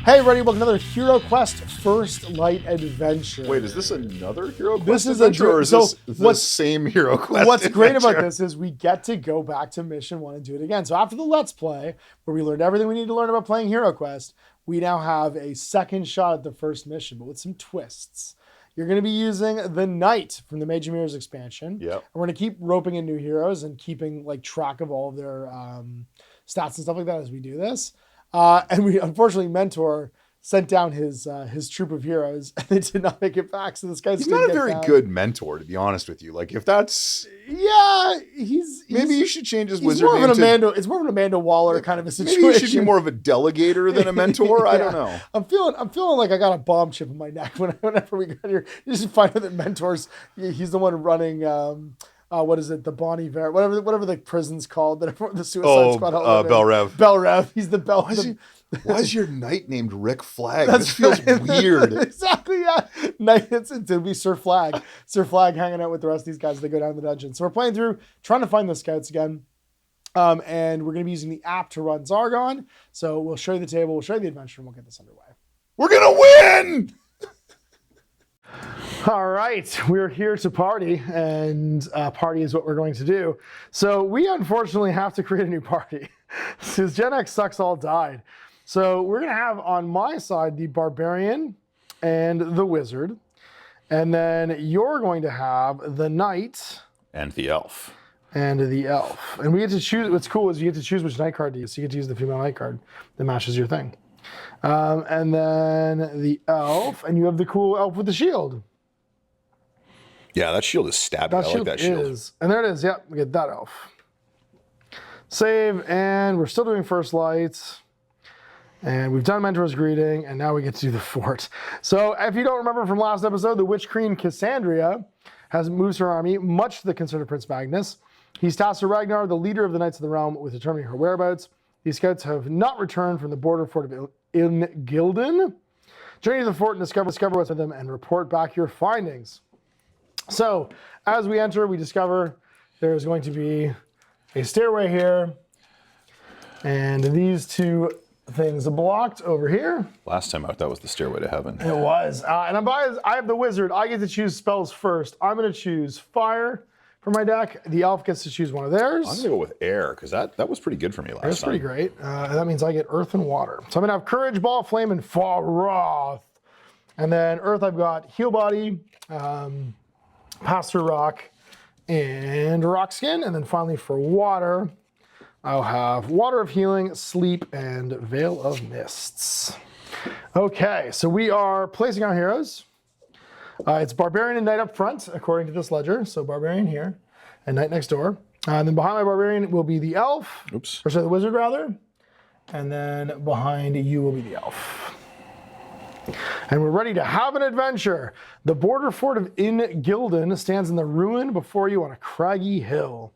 Hey everybody, welcome to another Heroquest First Light Adventure. Wait, is this another Heroquest This is adventure, or is this the what's same Heroquest What's great adventure? about this is we get to go back to mission 1 and do it again. So after the Let's Play, where we learned everything we need to learn about playing Heroquest, we now have a second shot at the first mission, but with some twists. You're going to be using the Knight from the Mage of Mirrors expansion. Yep. And we're going to keep roping in new heroes and keeping like track of all of their stats and stuff like that as we do this. And we unfortunately Mentor sent down his troop of heroes, and they did not make it back. So this guy's He's not a very good mentor, to be honest with you. Like, if that's maybe you should change his wizard name to. It's more of an Amanda Waller kind of a situation. Maybe you should be more of a delegator than a mentor. Yeah. I don't know. I'm feeling like I got a bomb chip in my neck whenever we got here. You just find out that Mentor's he's the one running. What is it? The Bon Iver, whatever the prison's called. That the Suicide Squad. Bell Rev. Bell Rev. He's the Bell. Why is your knight named Rick Flag? This feels weird. Exactly, yeah. Knight, it'll be Sir Flag. Sir Flag hanging out with the rest of these guys as they go down the dungeon. So we're playing through, trying to find the scouts again. And we're going to be using the app to run Zargon. So we'll show you the table, we'll show you the adventure, and we'll get this underway. We're going to win! All right, we're here to party, and party is what we're going to do. So we unfortunately have to create a new party since Gen X Sucks all died. So we're going to have on my side the Barbarian and the Wizard, and then you're going to have the Knight And the Elf. and the Elf. And we get to choose. What's cool is you get to choose which Knight card to use. So you get to use the female Knight card that matches your thing. And then the Elf, and you have the cool Elf with the shield. Yeah, that shield is stabby. I like that shield. Is. And there it is. Yep, we get that Elf. Save, and we're still doing First Light. And we've done Mentor's Greeting, and now we get to do the Fort. So if you don't remember from last episode, the Witch Queen Cassandra has moves her army, much to the concern of Prince Magnus. He's tasked Sir Ragnar, the leader of the Knights of the Realm, with determining her whereabouts. These scouts have not returned from the border fort of In-Gulden. Journey to the fort and discover what's with them and report back your findings. So as we enter, we discover there's going to be a stairway here, and these two things blocked over here. Last time out, that was the stairway to heaven. It was. And I have the Wizard. I get to choose spells first. I'm going to choose Fire for my deck. The Elf gets to choose one of theirs. I'm going to go with Air, because that was pretty good for me last time. That's pretty great. And that means I get Earth and Water. So I'm going to have Courage, Ball, Flame, and Faroth. And then Earth, I've got Heal Body, Pass Through Rock, and Rock Skin. And then finally for Water, I'll have Water of Healing, Sleep, and Veil of Mists. Okay, so we are placing our heroes. It's Barbarian and Knight up front, according to this ledger. So Barbarian here, and Knight next door. And then behind my Barbarian will be the Elf. Oops. Or sorry, the Wizard rather. And then behind you will be the Elf. And we're ready to have an adventure. The border fort of In-Gulden stands in the ruin before you on a craggy hill.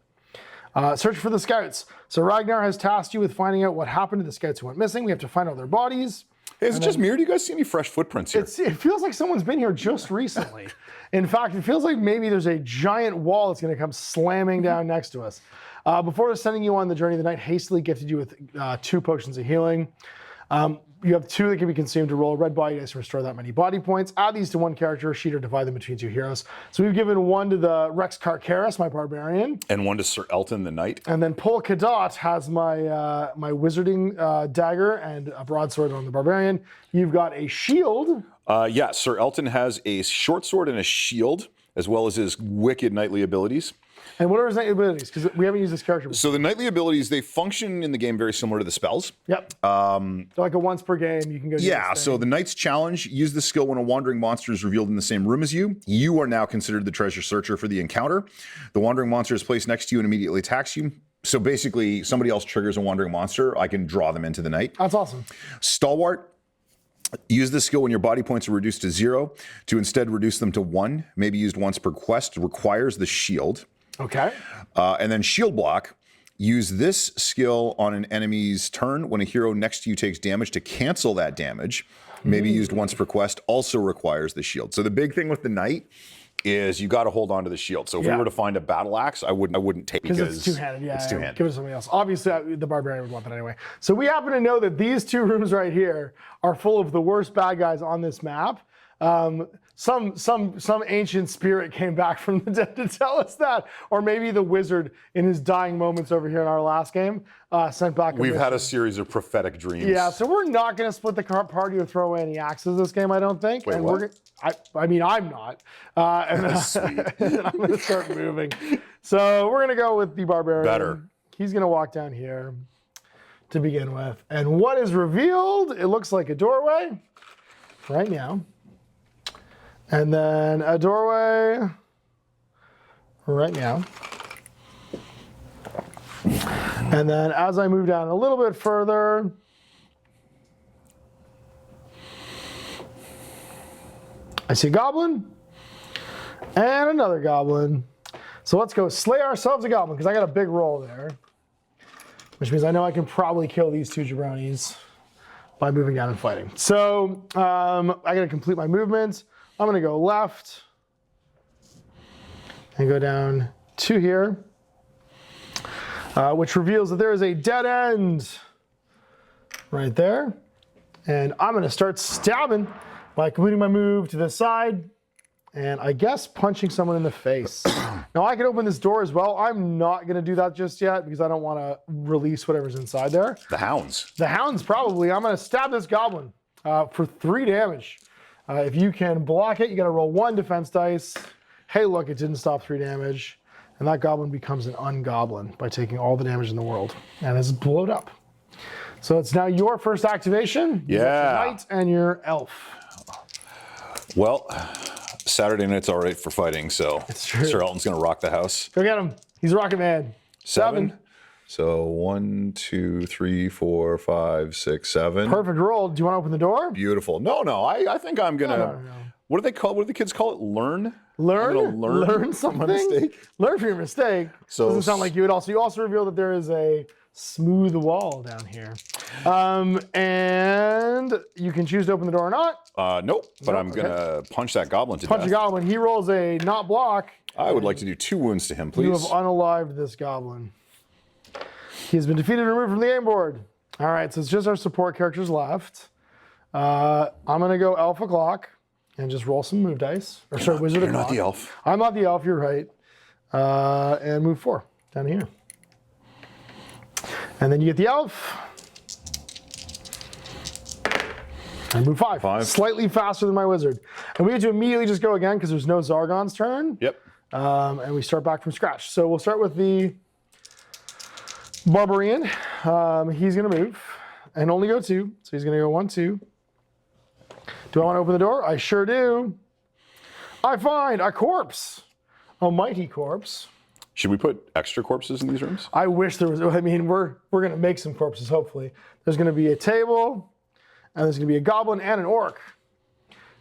Search for the scouts. So Ragnar has tasked you with finding out what happened to the scouts who went missing. We have to find all their bodies. Hey, is it just me, or do you guys see any fresh footprints here? It feels like someone's been here just recently. In fact, it feels like maybe there's a giant wall that's going to come slamming down next to us. Before sending you on the journey, the Knight hastily gifted you with 2 potions of healing. You have 2 that can be consumed to roll a red body dice to restore that many body points. Add these to one character sheet or divide them between 2 heroes. So we've given 1 to the Rex Carcaris, my Barbarian. And 1 to Sir Elton, the Knight. And then Pol Kadot has my my Wizarding dagger and a broadsword on the Barbarian. You've got a shield. Yeah, Sir Elton has a short sword and a shield, as well as his wicked knightly abilities. And what are his knightly abilities? Because we haven't used this character before. So the knightly abilities, they function in the game very similar to the spells. Yep. So like a once per game, you can go do Yeah, this so thing. the Knight's Challenge, use the skill when a wandering monster is revealed in the same room as you. You are now considered the treasure searcher for the encounter. The wandering monster is placed next to you and immediately attacks you. So basically, somebody else triggers a wandering monster, I can draw them into the Knight. That's awesome. Stalwart, use this skill when your body points are reduced to 0 to instead reduce them to 1, maybe used once per quest, requires the shield. Okay. And then Shield Block, use this skill on an enemy's turn when a hero next to you takes damage to cancel that damage, maybe used once per quest, also requires the shield. So the big thing with the Knight is you got to hold on to the shield. So if we were to find a battle axe, I wouldn't take because it's two-handed. Yeah, it's two-handed. Give it to somebody else. Obviously, the barbarian would want that anyway. So we happen to know that these two rooms right here are full of the worst bad guys on this map. Some ancient spirit came back from the dead to tell us that, or maybe the wizard in his dying moments over here in our last game sent back. We've had a series of prophetic dreams. Yeah, so we're not going to split the party or throw away any axes this game, I don't think. Wait, and what? I mean, I'm not. And then I'm going to start moving. So we're going to go with the barbarian. Better. He's going to walk down here to begin with. And what is revealed? It looks like a doorway right now. And then a doorway right now. And then as I move down a little bit further, I see a goblin and another goblin. So let's go slay ourselves a goblin because I got a big roll there, which means I know I can probably kill these two jabronis by moving down and fighting. So I got to complete my movements. I'm going to go left and go down to here, which reveals that there is a dead end right there. And I'm going to start stabbing by completing my move to the side and I guess punching someone in the face. Now I can open this door as well. I'm not going to do that just yet because I don't want to release whatever's inside there. The hounds. The hounds probably. I'm going to stab this goblin for 3 damage. If you can block it, you got to roll 1 defense dice. Hey, look, it didn't stop 3 damage. And that goblin becomes an ungoblin by taking all the damage in the world and is blowed up. So it's now your first activation. Yeah. Your knight and your elf. Well, Saturday night's all right for fighting, so It's true. Sir Elton's going to rock the house. Go get him. He's Rocket Man. 7. So 1, 2, 3, 4, 5, 6, 7. Perfect roll. Do you want to open the door? Beautiful. No, I think I'm gonna. No. What do they call? What do the kids call it? Learn. Learn? I'm gonna Learn something? from my mistake. Learn from your mistake. So- Doesn't sound like you would also. You also reveal that there is a smooth wall down here. And you can choose to open the door or not. Nope. But Nope, I'm gonna punch that goblin to Punch death. a goblin. He rolls a not block. I would like to do 2 wounds to him, You have please. unalived this goblin. He has been defeated and removed from the game board. All right, so it's just our support characters left. I'm going to go Elf O'Clock and just roll some move dice. Or sorry, Wizard You're O'Clock. not the elf. I'm not the elf, you're right. And move 4 down here. And then you get the elf. And move 5. 5. Slightly faster than my wizard. And we get to immediately just go again because there's no Zargon's turn. Yep. And we start back from scratch. So we'll start with the barbarian. He's going to move and only go 2. So he's going to go 1, 2. Do I want to open the door? I sure do. I find a corpse. A mighty corpse. Should we put extra corpses in these rooms? I wish there was, I mean, we're going to make some corpses, hopefully. There's going to be a table, and there's going to be a goblin and an orc.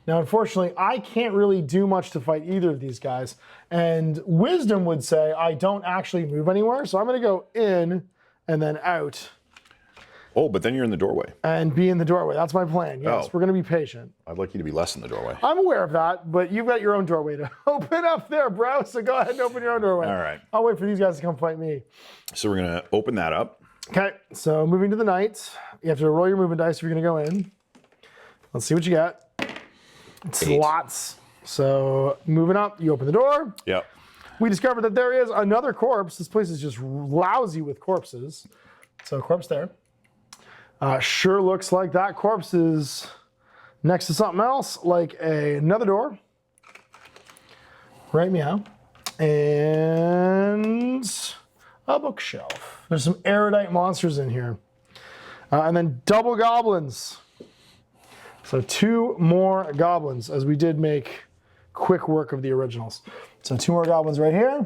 Now, unfortunately, I can't really do much to fight either of these guys. And wisdom would say I don't actually move anywhere, so I'm going to go in and then out Oh, but then you're in the doorway. and be in the doorway. That's my plan. Yes, Oh. we're going to be patient. I'd like you to be less in the doorway. I'm aware of that, but you've got your own doorway to open up there, bro. So go ahead and open your own doorway. All right. I'll wait for these guys to come fight me. So we're gonna open that up. Okay, so moving to the knight. You have to roll your movement dice if you're going to go in. Let's see what you got. It's 8. lots. So moving up, you open the door. Yep. We discovered that there is another corpse. This place is just lousy with corpses. So corpse there. Sure looks like that corpse is next to something else, like another door. Right meow. And a bookshelf. There's some erudite monsters in here. And then double goblins. So 2 more goblins, as we did make quick work of the originals. So 2 more goblins right here.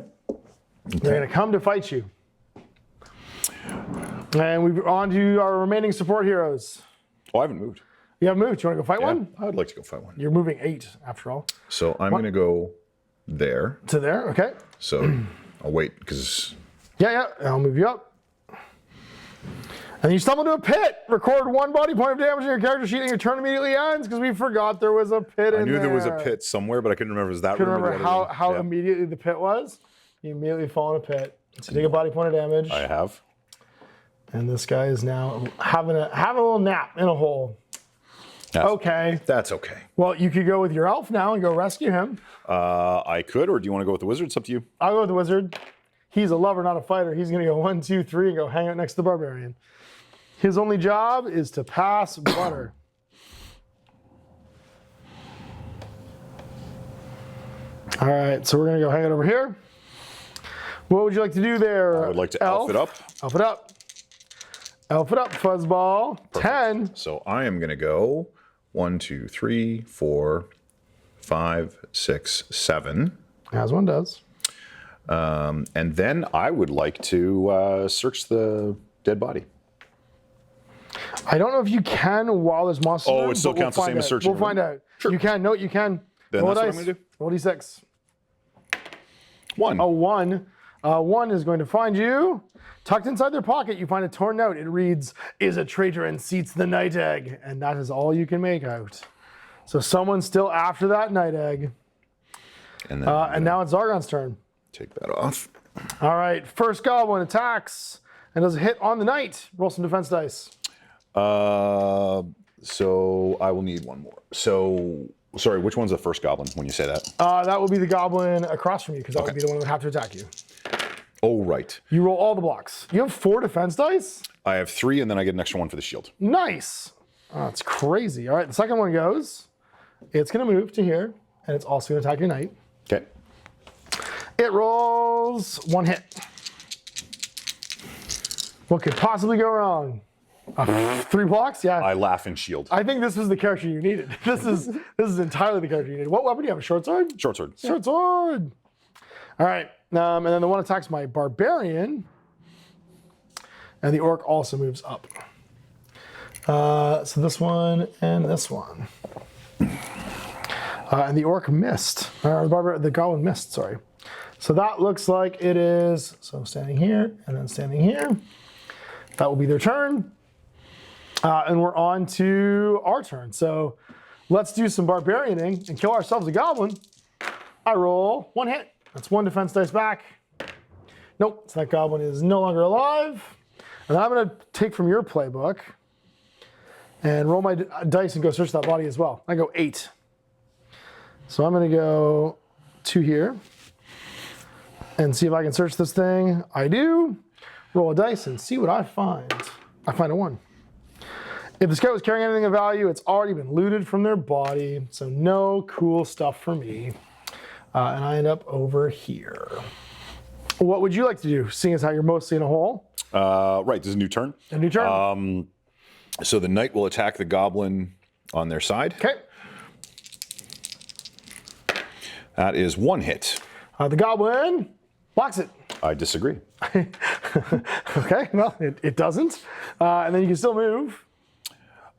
They're going to come to fight you. And we're on to our remaining support heroes. Oh, I haven't moved. You haven't moved. Do you want to go fight one? I would like to go fight one. You're moving 8 after all. So I'm gonna go there. To there, okay. So I'll wait because Yeah, I'll move you up. And you stumble into a pit. Record 1 body point of damage in your character sheet and your turn immediately ends because we forgot there was a pit in there. I knew there was a pit somewhere, but I couldn't remember. Was that Couldn't room or remember the other room? how immediately the pit was. You immediately fall in a pit. So take a body point of damage. I have. And this guy is now having a little nap in a hole. Okay. That's okay. Well, you could go with your elf now and go rescue him. I could, or do you want to go with the wizard? It's up to you. I'll go with the wizard. He's a lover, not a fighter. He's going to go 1, 2, 3 and go hang out next to the barbarian. His only job is to pass butter. All right, so we're going to go hang out over here. What would you like to do there? I would like to elf it up. Elf it up. Elf it up, fuzzball. Perfect. 10. So I am going to go 1, 2, 3, 4, 5, 6, 7. As one does. And then I would like to search the dead body. I don't know if you can while there's monsters. Oh, it still counts the same as searching. We'll find out. Sure. You can. No, you can. Then roll that's what dice. I'm going to do. Roll d6. 1. A 1. 1 is going to find you. Tucked inside their pocket, you find a torn note. It reads, "Is a traitor and seats the night egg." And that is all you can make out. So someone's still after that night egg. And then And now it's Zargon's turn. take that off. All right, first goblin attacks and does a hit on the knight. Roll some defense dice. So I will need one more. So, sorry, which one's the first goblin when you say that? That will be the goblin across from you because that would be the one that would have to attack you. Oh, right. You roll all the blocks. You have 4 defense dice? I have 3, and then I get an extra 1 for the shield. Nice. Oh, that's crazy. All right, the second one goes. It's going to move to here, and it's also going to attack your knight. Okay. It rolls 1 hit. What could possibly go wrong? 3 blocks? Yeah. I laugh and shield. I think this was the character you needed. This is entirely the character you needed. What weapon do you have? A short sword? Short sword. Short sword. All right. And then the one attacks my barbarian. And the orc also moves up. So this one and this one. And the orc missed. Or the goblin missed, sorry. So that looks like it is, so standing here and then standing here. That will be their turn. And we're on to our turn. So let's do some barbarianing and kill ourselves a goblin. I roll 1 hit. That's 1 defense dice back. Nope, so that goblin is no longer alive. And I'm going to take from your playbook and roll my dice and go search that body as well. I go 8. So I'm going to go 2 here and see if I can search this thing. I do. Roll a dice and see what I find. I find a 1. If the scout was carrying anything of value, it's already been looted from their body. So no cool stuff for me. And I end up over here. What would you like to do, seeing as how you're mostly in a hole? Right, this is a new turn. A new turn. So the knight will attack the goblin on their side. Okay. That is 1 hit. The goblin blocks it. I disagree. Okay, well, it doesn't. And then you can still move.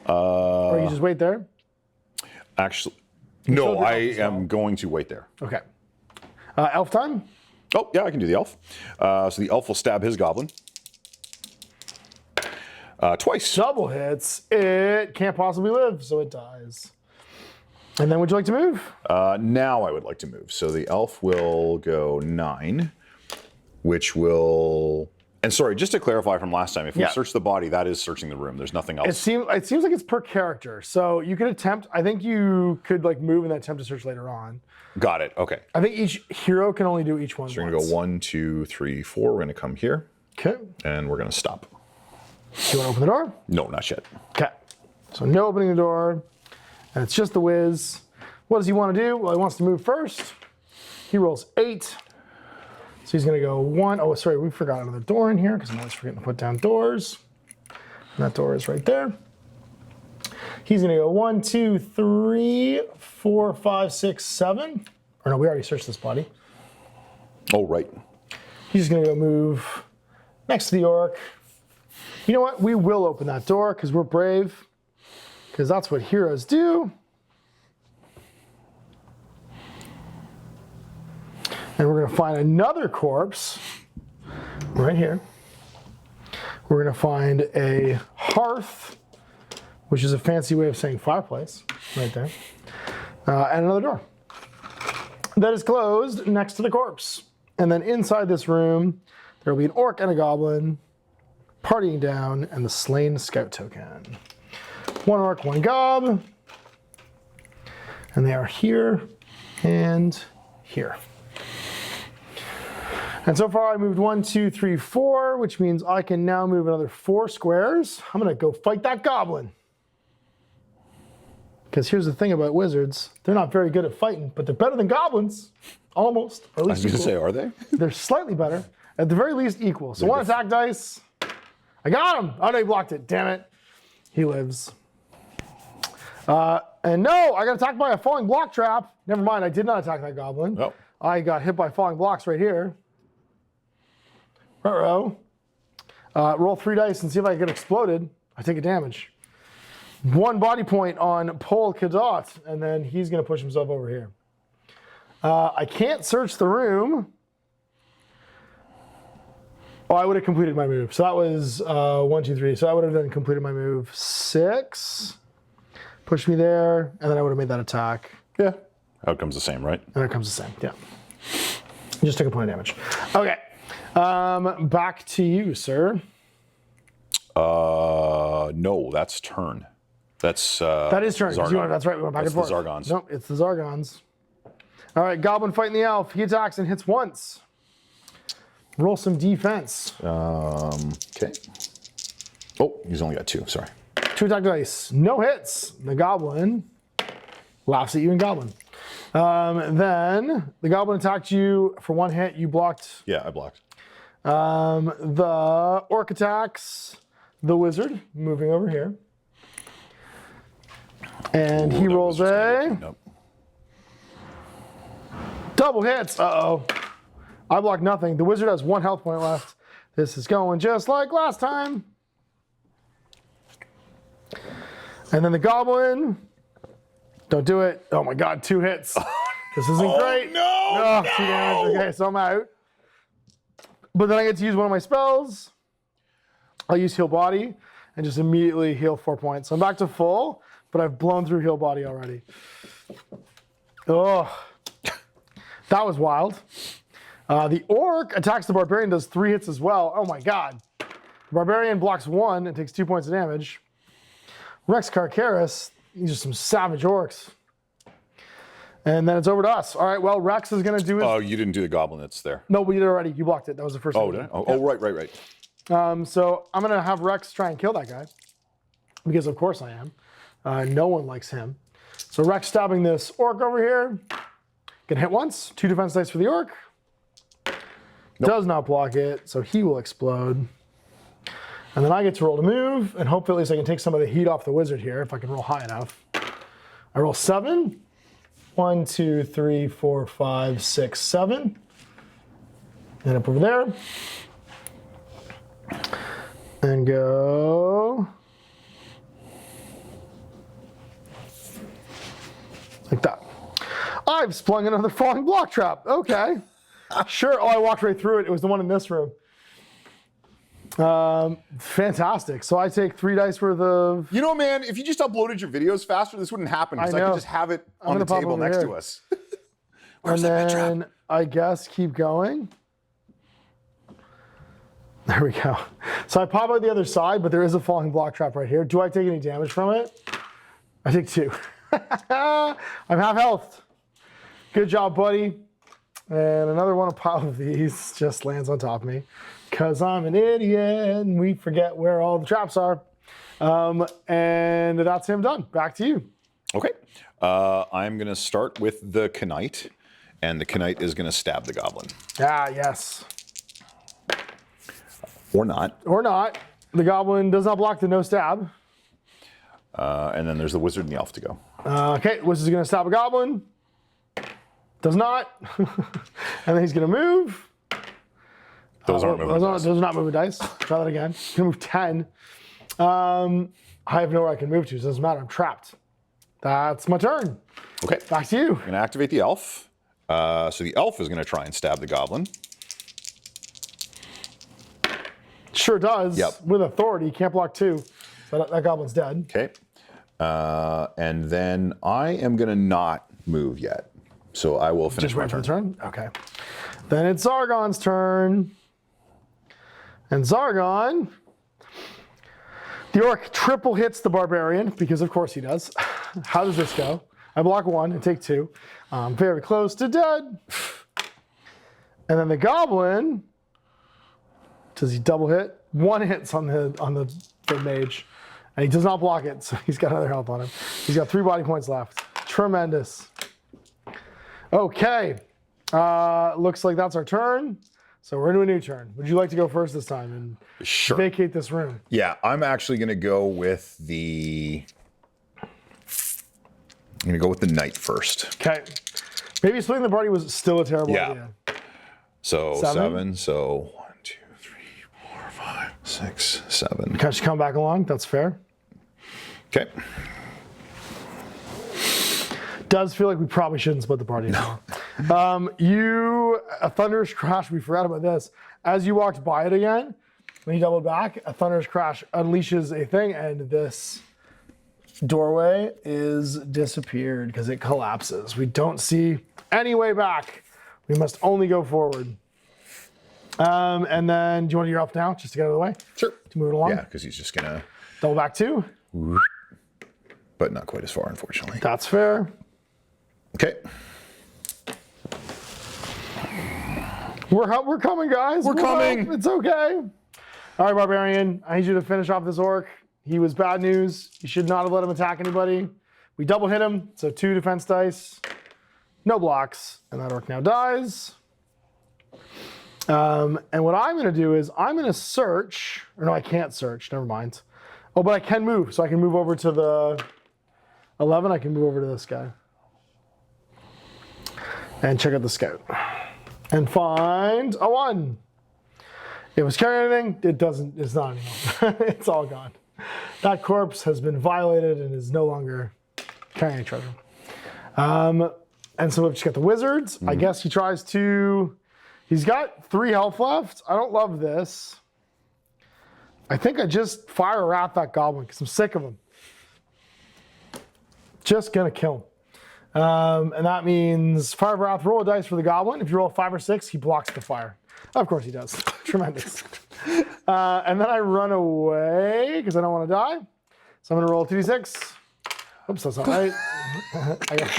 Or you just wait there. Actually, no, I am going to wait there. Okay. Elf time? Oh, yeah, I can do the elf. So the elf will stab his goblin. Twice. Double hits. It can't possibly live, so it dies. And then would you like to move? Now I would like to move. So the elf will go 9, which will... And sorry, just to clarify from last time, if we search the body, that is searching the room. There's nothing else. It seems like it's per character. So you could attempt, I think you could like move and then attempt to search later on. Got it, okay. I think each hero can only do each one So we're going to go 1, 2, 3, 4. We're going to come here. Okay. And we're going to stop. Do you want to open the door? No, not yet. Okay. So no opening the door. And it's just the whiz. What does he want to do? Well, he wants to move first. He rolls 8. So he's going to go 1. Oh, sorry, we forgot another door in here because I'm always forgetting to put down doors. And that door is right there. He's going to go 1, 2, 3, 4, 5, 6, 7. Or no, we already searched this body. Oh, right. He's just going to go move next to the orc. You know what? We will open that door because we're brave. Because that's what heroes do. And we're going to find another corpse right here. We're going to find a hearth, which is a fancy way of saying fireplace, right there, and another door that is closed next to the corpse. And then inside this room, there will be an orc and a goblin partying down, and the slain scout token. One orc, one gob, and they are here and here. And so far I moved 1, 2, 3, 4, which means I can now move another 4 squares. I'm gonna go fight that goblin. Because here's the thing about wizards, they're not very good at fighting, but they're better than goblins, almost. Or at I least was going to say, are they? they're slightly better, at the very least equal. So one attack dice, I got him. Oh no, he blocked it, damn it. He lives. And no, I got attacked by a falling block trap. Never mind, I did not attack that goblin. Oh. I got hit by falling blocks right here. Uh-oh. Roll 3 dice and see if I get exploded. I take a damage. 1 body point on Pol Kadot, and then he's going to push himself over here. I can't search the room. Oh, I would have completed my move. So that was 1, 2, 3. So I would have then completed my move. 6. Push me there, and then I would have made that attack. Yeah. Outcome's the same, right? And it comes the same, yeah. Just took a point of damage. Okay. Back to you, sir. No, that's turn. That's That is turn. Zargon. That's right. We went back That's and forth. the Zargons. Nope, it's the Zargons. All right, Goblin fighting the elf. He attacks and hits once. Roll some defense. Okay. Oh, he's only got 2. Sorry. 2 attack dice. No hits. The Goblin laughs at you and Goblin. Then the Goblin attacked you for 1 hit. You blocked. Yeah, I blocked. The Orc attacks the Wizard, moving over here. And he rolls a Nope. double hits. Uh-oh. I blocked nothing. The Wizard has 1 health point left. This is going just like last time. And then the Goblin. Don't do it. Oh my God, 2 hits. This isn't great. No! 2 damage. Okay, so I'm out. But then I get to use one of my spells. I'll use Heal Body and just immediately heal 4 points. So I'm back to full, but I've blown through Heal Body already. Oh, that was wild. The Orc attacks the Barbarian, does 3 hits as well. Oh my God. The Barbarian blocks 1 and takes 2 points of damage. Rex Carcaris, these are some savage orcs. And then it's over to us. All right, well, Rex is going to do his... Oh, you didn't do the goblin that's there. No, we did already. You blocked it. That was the first Oh, one. did I? Oh, right. So I'm going to have Rex try and kill that guy. Because of course I am. No one likes him. So Rex stabbing this orc over here. Can hit once. 2 defense dice for the orc. Nope. Does not block it, so he will explode. And then I get to roll to move, and hopefully at least I can take some of the heat off the Wizard here, if I can roll high enough. I roll 7. 1, 2, 3, 4, 5, 6, 7. And up over there. And go like that. I've sprung another falling block trap. Okay. Sure. Oh, I walked right through it. It was the one in this room. Fantastic. So I take 3 dice worth of... You know, man, if you just uploaded your videos faster, this wouldn't happen because I could just have it on the table next to us. And then I guess keep going. There we go. So I pop out the other side, but there is a falling block trap right here. Do I take any damage from it? I take 2. I'm half health. Good job, buddy. And another one, a pile of these just lands on top of me. Because I'm an idiot and we forget where all the traps are. And that's him done. Back to you. Okay. I'm going to start with the Knight, and the Knight is going to stab the Goblin. Ah, yes. Or not. Or not. The Goblin does not block the no stab. And then there's the Wizard and the Elf to go. Okay, Wizard's going to stab a Goblin. Does not. And then he's going to move. Those aren't moving dice. Those are not moving dice. Try that again. He's going to move 10. I have nowhere I can move to, so it doesn't matter. I'm trapped. That's my turn. Okay. Back to you. I'm going to activate the Elf. So the Elf is going to try and stab the Goblin. Sure does. Yep. With authority, can't block 2. So that goblin's dead. Okay. And then I am going to not move yet. So I will finish Just my wait for turn. the turn? Okay. Then it's Zargon's turn. And Zargon, the orc triple hits the barbarian, because of course he does. How does this go? I block 1 and take 2. Very close to dead. And then the goblin, does he double hit? 1 hits on the mage. And he does not block it, so he's got another health on him. He's got 3 body points left. Tremendous. Okay. Looks like that's our turn. So we're into a new turn. Would you like to go first this time and Sure. vacate this room? Yeah, I'm actually going to go with the... I'm going to go with the knight first. Okay. Maybe splitting the party was still a terrible idea. So 7. 7. So 1, 2, 3, 4, 5, 6, 7. Can I just come back along? That's fair. Okay. Does feel like we probably shouldn't split the party. No. A thunderous crash, we forgot about this. As you walked by it again, when you doubled back, a thunderous crash unleashes a thing, and this doorway is disappeared because it collapses. We don't see any way back. We must only go forward. And then, do you want to do your elf now, just to get out of the way? Sure. To move it along? Yeah, because he's just going to... Double back 2? But not quite as far, unfortunately. That's fair. Okay. We're coming, guys. We're coming. It's okay. All right, Barbarian. I need you to finish off this orc. He was bad news. You should not have let him attack anybody. We double hit him, so 2 defense dice. No blocks, and that orc now dies. And what I'm going to do is I'm going to search. Or no, I can't search. Never mind. Oh, but I can move. So I can move over to the 11. I can move over to this guy. And check out the scout. And find a 1. It was carrying anything? It doesn't. It's not anymore. It's all gone. That corpse has been violated and is no longer carrying any treasure. And so we've just got the wizards. I guess he tries to... He's got 3 health left. I don't love this. I think I just fire at that goblin because I'm sick of him. Just gonna kill him. And that means fire of wrath, roll a dice for the goblin. If you roll a 5 or 6, he blocks the fire. Of course he does. Tremendous. And then I run away because I don't want to die. So I'm gonna roll a 2d6. Oops, that's not right. I got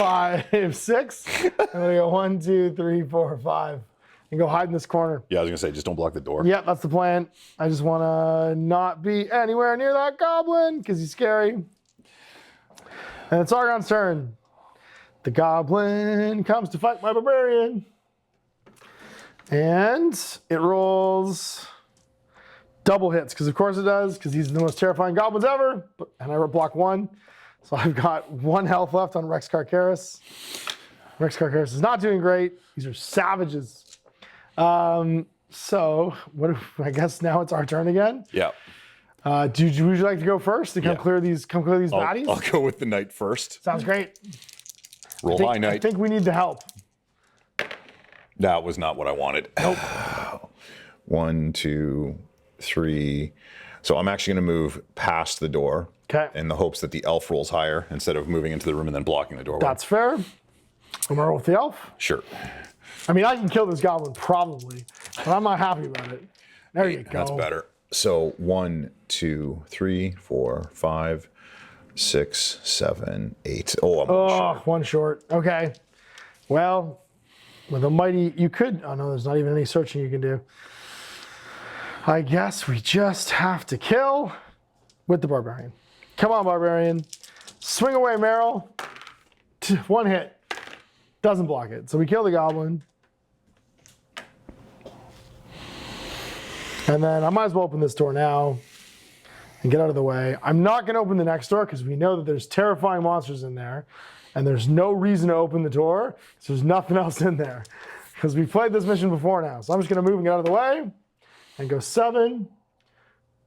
5, 6. I'm gonna go 1, 2, 3, 4, 5. And go hide in this corner. Yeah, I was going to say, just don't block the door. Yep, that's the plan. I just want to not be anywhere near that goblin because he's scary. And it's Argon's turn. The goblin comes to fight my barbarian. And it rolls double hits, because of course it does, because he's the most terrifying goblins ever. And I block 1. So I've got 1 health left on Rex Carcaris. Rex Carcaris is not doing great. These are savages. So I guess now it's our turn again. Yeah. Would you like to go first to come clear these baddies? I'll go with the knight first. Sounds great. Roll high I knight. think we need the help. That was not what I wanted. Nope. 1, 2, 3. So I'm actually going to move past the door. Okay. In the hopes that the elf rolls higher instead of moving into the room and then blocking the doorway. That's fair. I'm gonna roll with the elf. Sure. I mean, I can kill this goblin probably, but I'm not happy about it. There you go. That's better. So 1, 2, 3, 4, 5, 6, 7, 8. Oh, I'm short. 1 short. Okay. Well, with a mighty, you could. Oh no, there's not even any searching you can do. I guess we just have to kill with the barbarian. Come on, barbarian. Swing away, Meryl. 1 hit. Doesn't block it. So we kill the goblin. And then I might as well open this door now and get out of the way. I'm not going to open the next door because we know that there's terrifying monsters in there. And there's no reason to open the door. So there's nothing else in there. Because we played this mission before now. So I'm just going to move and get out of the way. And go 7.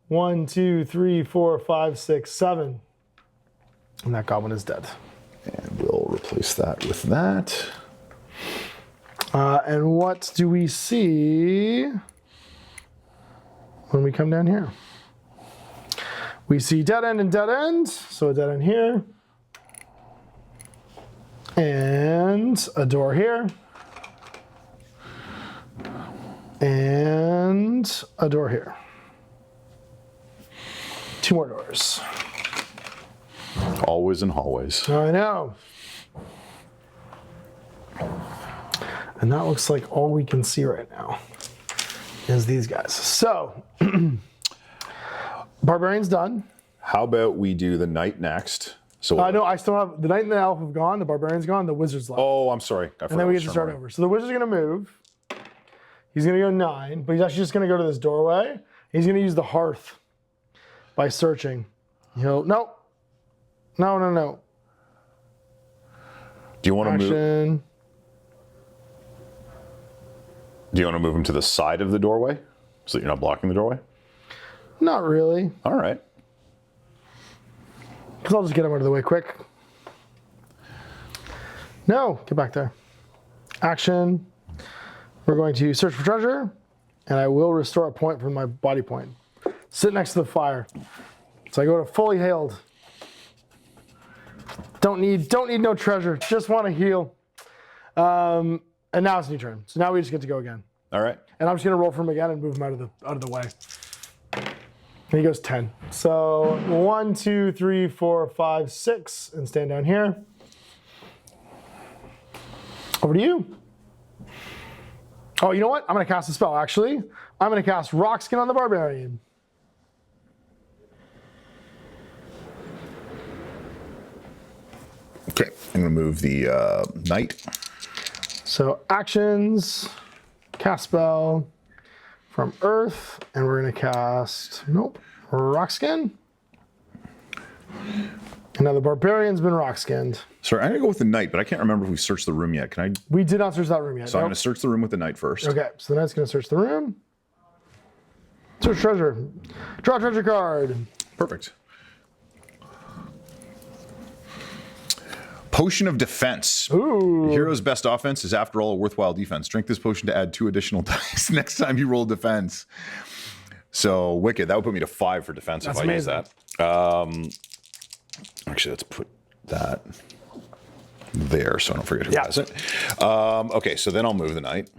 1, 2, 3, 4, 5, 6, 7. And that goblin is dead. And we'll replace that with that. And what do we see? when we come down here. We see dead end and dead end, so a dead end here. And a door here. And a door here. 2 more doors. Always in hallways. I know. And that looks like all we can see right now is these guys. So, Barbarian's done. How about we do the knight next? So No, I still have the knight and the elf have gone, the barbarian's gone, the wizard's left. Oh, I'm sorry. I forgot and then we which get to turn start we're in. over. So the wizard's gonna move. He's gonna go 9, but he's actually just gonna go to this doorway. He's gonna use the hearth by searching. No. No. Do you want to move? Action. Do you want to move him to the side of the doorway so that you're not blocking the doorway? Not really. All right. Because I'll just get him out of the way quick. No, get back there. Action. We're going to search for treasure, and I will restore a point from my body point. Sit next to the fire. So I go to fully healed. Don't need no treasure. Just want to heal. And now it's a new turn. So now we just get to go again. All right. And I'm just gonna roll for him again and move him out of the way. And he goes 10. So 1, 2, 3, 4, 5, 6, and stand down here. Over to you. Oh, you know what? I'm gonna cast a spell, actually. I'm gonna cast Rock Skin on the Barbarian. Okay. I'm going to move the knight. So actions, cast spell from Earth, and we're gonna cast, Rock Skin. And now the Barbarian's been Rock Skinned. Sorry, I'm going to go with the knight, but I can't remember if we searched the room yet. Can I? We did not search that room yet. So I'm going to search the room with the knight first. Okay, so the knight's gonna search the room. Search treasure. Draw a treasure card. Perfect. Potion of Defense. Ooh. The hero's best offense is, after all, a worthwhile defense. Drink this potion to add 2 additional dice next time you roll defense. So, wicked. That would put me to 5 for defense if I use that. Actually, let's put that there so I don't forget who has it. Okay, so then I'll move the knight.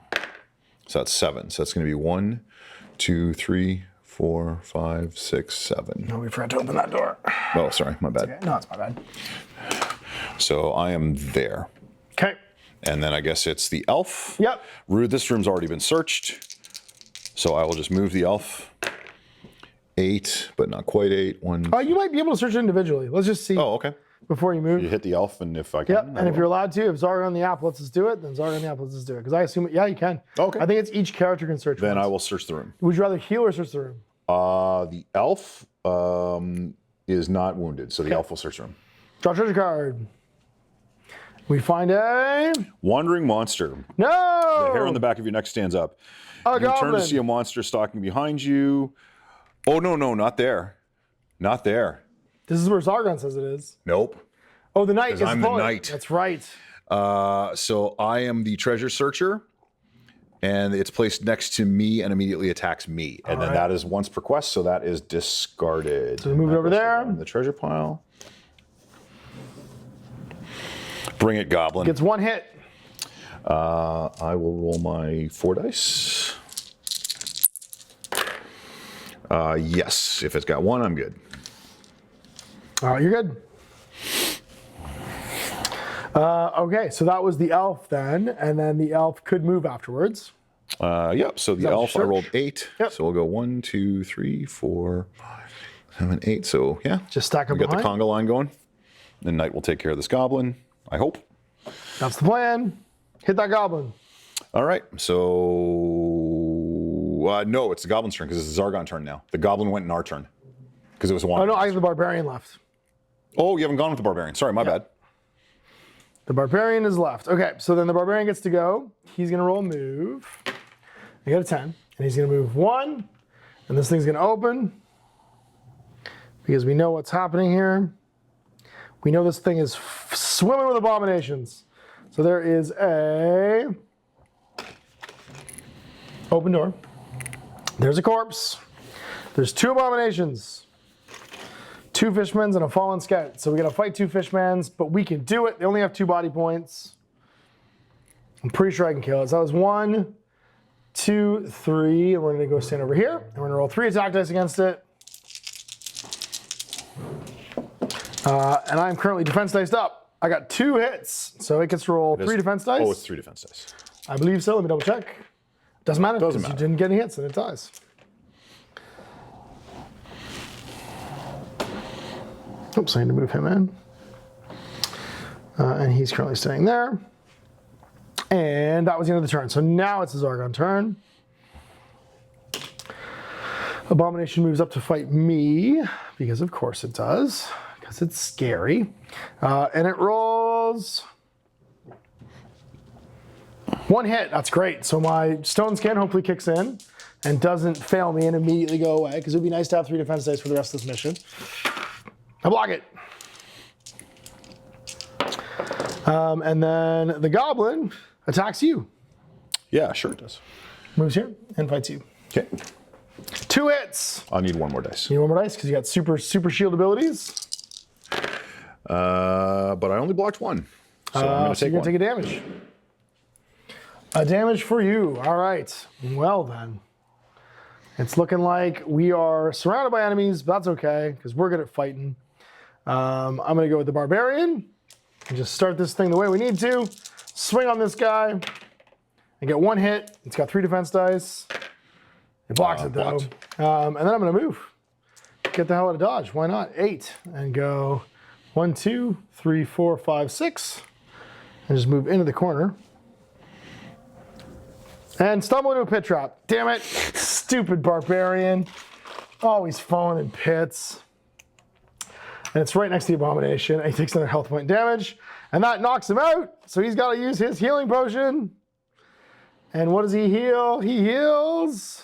So that's 7. So that's going to be 1, 2, 3, 4, 5, 6, 7. No, we forgot to open that door. Oh, sorry, my bad. Okay. No, it's my bad. So I am there. Okay. And then I guess it's the elf. Yep. This room's already been searched. So I will just move the elf. 8, but not quite 8. 1. You might be able to search individually. Let's just see. Oh, okay. Before you move. You hit the elf, and if I can. Yep. And if you're allowed to, if Zargar on the app lets us do it, then Zargar on the app lets us do it. Because I assume, you can. Okay. I think it's each character can search. Then once. I will search the room. Would you rather heal or search the room? The elf is not wounded, so the elf will search the room. Draw treasure card. We find a Wandering monster. no. The hair on the back of your neck stands up. A You turn goblin. to see a monster stalking behind you. Oh, no, not there. Not there. This is where Zargon says it is. Nope. Oh, the knight. I'm the poet. knight. That's right. So I am the treasure searcher, and it's placed next to me and immediately attacks me. And then that is once per quest, so that is discarded. So we move it over there. In the treasure pile. Bring it, goblin. Gets 1 hit. I will roll my 4 dice. Yes, if it's got 1, I'm good. You're good. Okay, so that was the elf then, and then the elf could move afterwards. Yep, so the that elf, I search? rolled 8. Yep. So we'll go 1, 2, 3, 4, 5, 7, 8. So yeah. Just stack them We got the behind. conga line going. The knight will take care of this goblin, I hope. That's the plan. Hit that goblin. All right, so no, it's the goblin's turn because it's the Zargon turn now. The goblin went in our turn because it was 1. Oh no, I have the barbarian left. Oh, you haven't gone with the barbarian. Sorry, my bad. The barbarian is left. Okay, so then the barbarian gets to go. He's gonna roll a move. I got a 10, and he's gonna move 1, and this thing's gonna open because we know what's happening here. We know this thing is swimming with abominations. So there is a open door. There's a corpse. There's 2 abominations. 2 fishmans and a fallen scout. So we gotta fight 2 fishmans, but we can do it. They only have 2 body points. I'm pretty sure I can kill it. So that was 1, 2, 3, and we're gonna go stand over here, and we're gonna roll 3 attack dice against it. And I'm currently defense diced up. I got 2 hits, so it gets to roll 3 defense dice. Oh, it's 3 defense dice. I believe so. Let me double check. Doesn't matter because you didn't get any hits, and it dies. Oops, I need to move him in. And he's currently staying there. And that was the end of the turn. So now it's the Zargon turn. Abomination moves up to fight me, because of course it does, because it's scary. And it rolls 1 hit. That's great. So my stone skin hopefully kicks in and doesn't fail me and immediately go away, because it would be nice to have 3 defense dice for the rest of this mission. I block it. And then the goblin attacks you. Yeah, sure it does. Moves here and fights you. Okay. 2 hits. I'll need 1 more dice. You need 1 more dice because you got super shield abilities. But I only blocked 1. So I'm going to take you're 1. Take a damage. A damage for you. All right. Well then. It's looking like we are surrounded by enemies, but that's okay because we're good at fighting. I'm going to go with the barbarian and just start this thing the way we need to. Swing on this guy and get 1 hit. It's got 3 defense dice. It blocks it though. And then I'm going to move. Get the hell out of dodge. Why not? 8 and go 1, 2, 3, 4, 5, 6, and just move into the corner. And stumble into a pit trap. Damn it. Stupid barbarian. Always falling in pits. And it's right next to the abomination. And he takes another health point damage. And that knocks him out. So he's got to use his healing potion. And what does he heal? He heals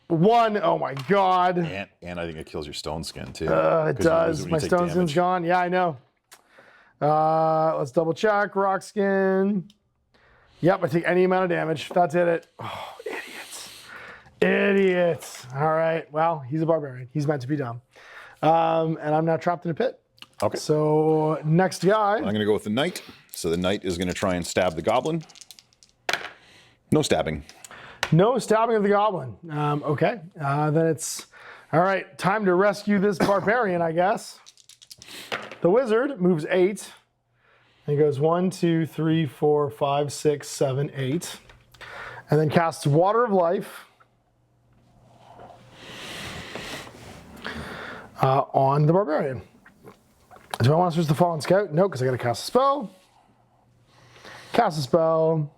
1. Oh my God. And I think it kills your stone skin too. It does. My stone skin's gone. Yeah, I know. Let's double check. Rock skin. Yep, I take any amount of damage. That's it. Oh, idiots. Idiots. All right. Well, he's a barbarian. He's meant to be dumb. And I'm now trapped in a pit. Okay. So next guy. I'm going to go with the knight. So the knight is going to try and stab the goblin. No stabbing. No stabbing of the goblin. Okay. Then it's, all right, time to rescue this barbarian, I guess. The wizard moves 8. And he goes 1, 2, 3, 4, 5, 6, 7, 8. And then casts Water of Life on the barbarian. Do I want to switch the Fallen Scout? No, because I got to cast a spell. Cast a spell.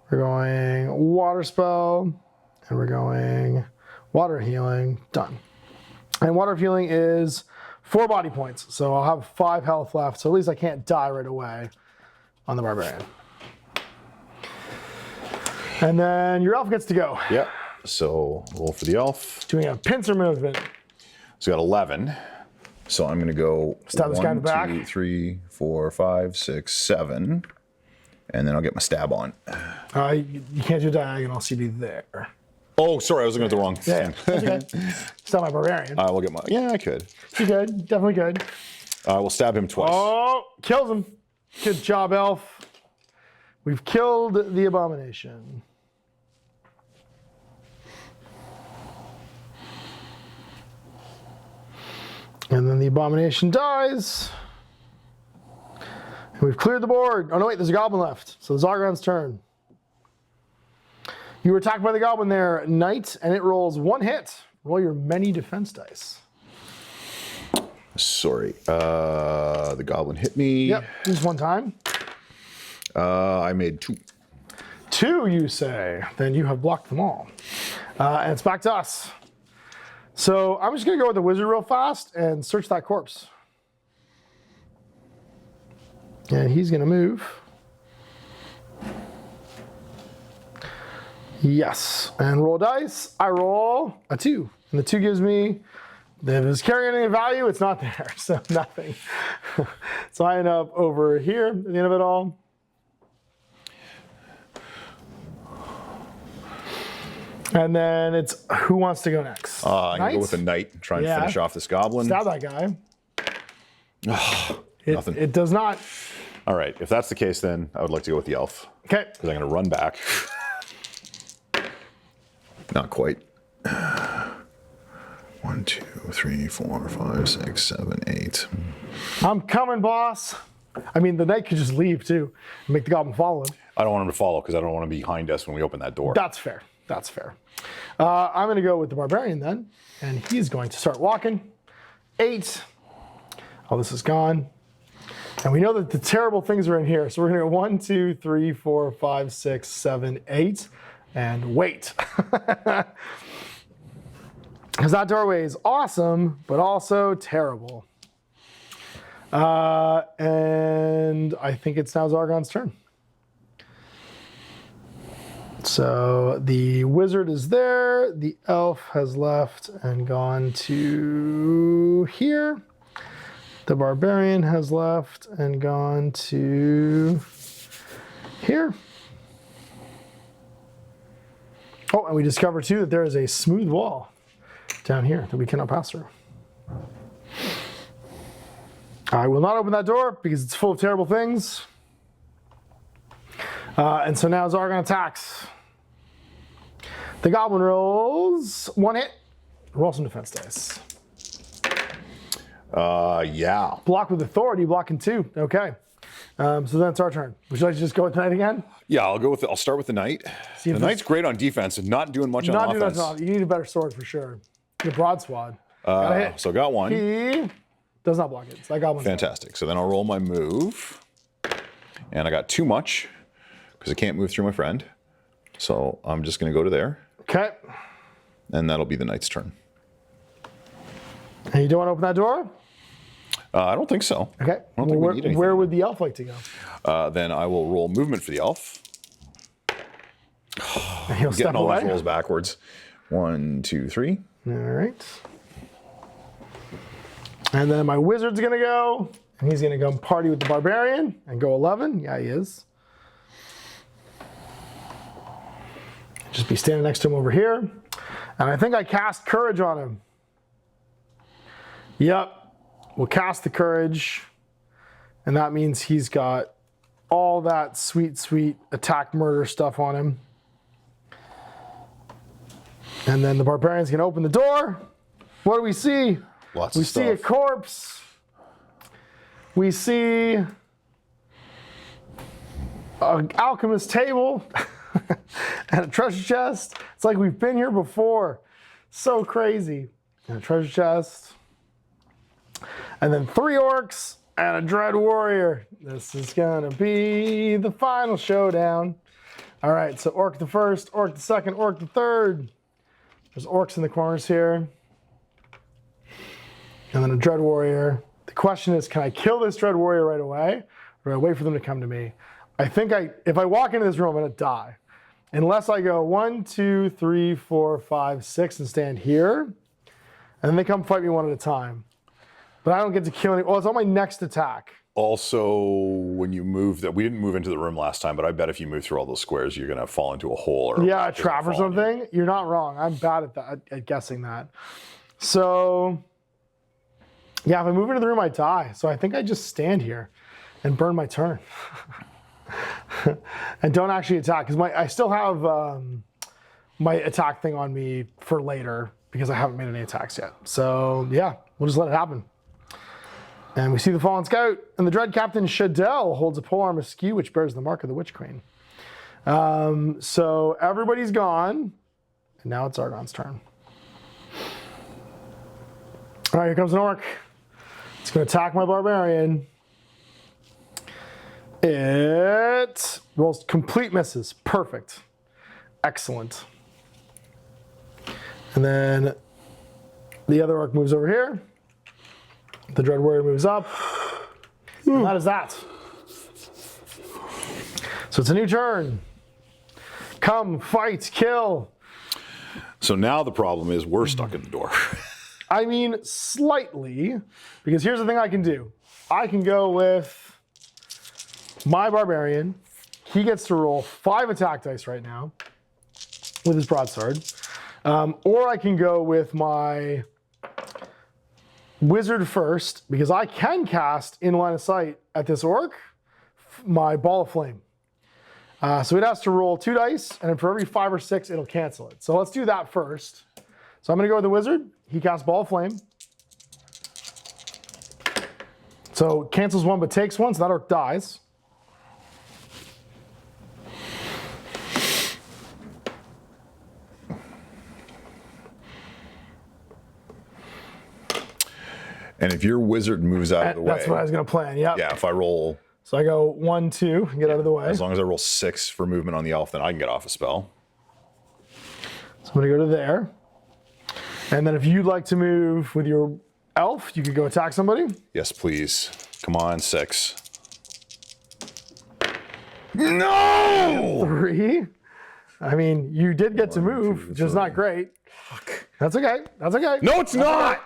We're going water spell. And we're going water healing. Done. And water healing is 4 body points. So I'll have 5 health left. So at least I can't die right away on the barbarian. And then your elf gets to go. Yep. So roll for the elf. Doing a pincer movement. So got 11. So I'm going to go Stab this guy in the back. 2, 3, 4, 5, 6, 7. And then I'll get my stab on. You can't do diagonal, so you'd be there. Oh, sorry, I was looking at the wrong thing. That's okay. Still my barbarian. I will get my. Yeah, I could. You could, definitely could. I will stab him twice. Oh, kills him. Good job, elf. We've killed the abomination. And then the abomination dies. And we've cleared the board. Oh no, wait, there's a goblin left. So the Zargon's turn. You were attacked by the goblin there, knight, and it rolls 1 hit. Roll your many defense dice. Sorry, the goblin hit me. Yep, just 1 time. I made 2. 2, you say? Then you have blocked them all. And it's back to us. So I'm just gonna go with the wizard real fast and search that corpse. And he's gonna move. Yes, and roll dice. I roll a 2, and the 2 gives me, if it's carrying any value, it's not there, so nothing. So I end up over here at the end of it all. And then it's who wants to go next? I'm going to go with the knight and try and finish off this goblin. Stab that guy. Nothing. It does not. All right, if that's the case, then I would like to go with the elf. Okay. Because I'm going to run back. Not quite. 1, 2, 3, 4, 5, 6, 7, 8. I'm coming, boss. I mean, the knight could just leave too and make the goblin follow him. I don't want him to follow because I don't want to be behind us when we open that door. That's fair. That's fair. I'm going to go with the barbarian then, and he's going to start walking. 8. Oh, this is gone. And we know that the terrible things are in here. So we're going to go 1, 2, 3, 4, 5, 6, 7, 8, and wait. Because that doorway is awesome, but also terrible. And I think it's now Zargon's turn. So the wizard is there. The elf has left and gone to here. The barbarian has left and gone to here. Oh, and we discover too that there is a smooth wall down here that we cannot pass through. I will not open that door because it's full of terrible things. And so now Zargon attacks. The goblin rolls 1 hit. Roll some defense dice. Yeah. Block with authority, blocking 2. Okay. So then it's our turn. Would you like to just go with the knight again? Yeah, I'll start with the knight. The knight's great on defense and not doing much on offense. Not doing much. You need a better sword for sure. The broadsword. So got 1. He does not block it. So that goblin. Fantastic. So then I'll roll my move. And I got too much because I can't move through my friend. So I'm just going to go to there. Okay. And that'll be the knight's turn. And you don't want to open that door? I don't think so. Okay. I don't think we need anything. Where would the elf like to go? Then I will roll movement for the elf. He'll step Getting all away. those rolls backwards. 1, 2, 3. All right. And then my wizard's going to go. And he's going to go party with the barbarian and go 11. Yeah, he is. Just be standing next to him over here. And I think I cast courage on him. Yep. We'll cast the courage. And that means he's got all that sweet, sweet attack murder stuff on him. And then the barbarian's going to open the door. What do we see? Lots We of see stuff. a corpse. We see an alchemist table and a treasure chest. It's like we've been here before. So crazy. And a treasure chest. And then 3 orcs and a dread warrior. This is gonna be the final showdown. All right, so orc the first, orc the second, orc the third. There's orcs in the corners here. And then a dread warrior. The question is, can I kill this dread warrior right away? Or do I wait for them to come to me? I think if I walk into this room, I'm gonna die. Unless I go 1, 2, 3, 4, 5, 6 and stand here. And then they come fight me one at a time. But I don't get to kill any. Oh, it's on my next attack. Also, when you move, we didn't move into the room last time, but I bet if you move through all those squares, you're going to fall into a hole. Or Yeah, a trap or something. You're not wrong. I'm bad at that, at guessing that. So, yeah, if I move into the room, I die. So I think I just stand here and burn my turn. And don't actually attack. Because I still have my attack thing on me for later because I haven't made any attacks yet. So, yeah, we'll just let it happen. And we see the fallen scout, and the dread captain Shadell holds a polearm askew, which bears the mark of the witch queen. So everybody's gone, and now it's Argon's turn. All right, here comes an orc. It's going to attack my barbarian. It rolls complete misses. Perfect. Excellent. And then the other orc moves over here. The dread warrior moves up. And that is that. So it's a new turn. Come, fight, kill. So now the problem is we're stuck in the door. I mean, slightly, because here's the thing I can do. I can go with my barbarian. He gets to roll 5 attack dice right now. with his broadsword. Or I can go with my wizard first, because I can cast in line of sight at this orc my ball of flame. So it has to roll 2 dice, and then for every 5 or 6, it'll cancel it. So let's do that first. So I'm going to go with the wizard. He casts ball of flame. So cancels 1 but takes 1, so that orc dies. And if your wizard moves out of the way. That's what I was going to plan, yep. Yeah, if I roll. So I go 1, 2, and get out of the way. As long as I roll 6 for movement on the elf, then I can get off a spell. So I'm going to go to there. And then if you'd like to move with your elf, you could go attack somebody. Yes, please. Come on, 6. No! 3. I mean, you did get to move, just not great. Fuck. That's okay. That's okay. No, it's not!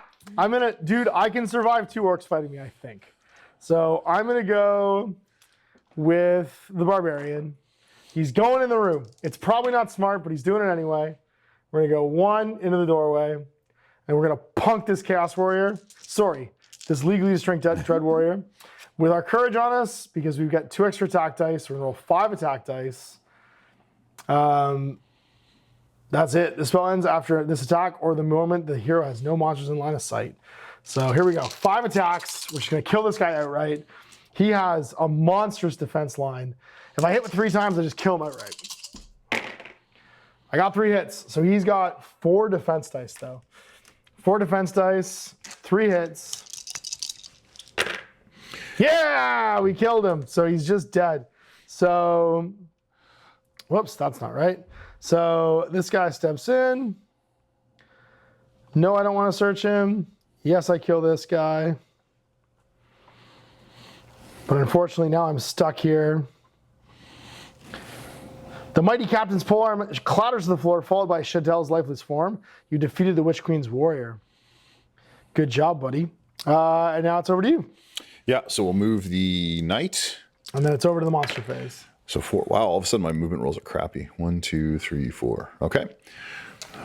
Dude, I can survive 2 orcs fighting me, I think. So I'm gonna go with the barbarian. He's going in the room. It's probably not smart, but he's doing it anyway. We're gonna go 1 into the doorway, and we're gonna punk this chaos warrior. Sorry, this legally strength dread warrior. With our courage on us, because we've got 2 extra attack dice, we're gonna roll 5 attack dice. That's it. The spell ends after this attack or the moment the hero has no monsters in line of sight. So here we go. 5 attacks. We're just going to kill this guy outright. He has a monstrous defense line. If I hit with 3 times, I just kill him outright. I got 3 hits. So he's got 4 defense dice, though. 4 defense dice, 3 hits. Yeah, we killed him. So he's just dead. So, whoops, that's not right. So this guy steps in. No, I don't want to search him. Yes, I kill this guy. But unfortunately, now I'm stuck here. The mighty captain's polearm clatters to the floor, followed by Shadell's lifeless form. You defeated the Witch Queen's warrior. Good job, buddy. And now it's over to you. Yeah, so we'll move the knight. And then it's over to the monster phase. So 4. Wow, all of a sudden my movement rolls are crappy. 1, 2, 3, 4. Okay.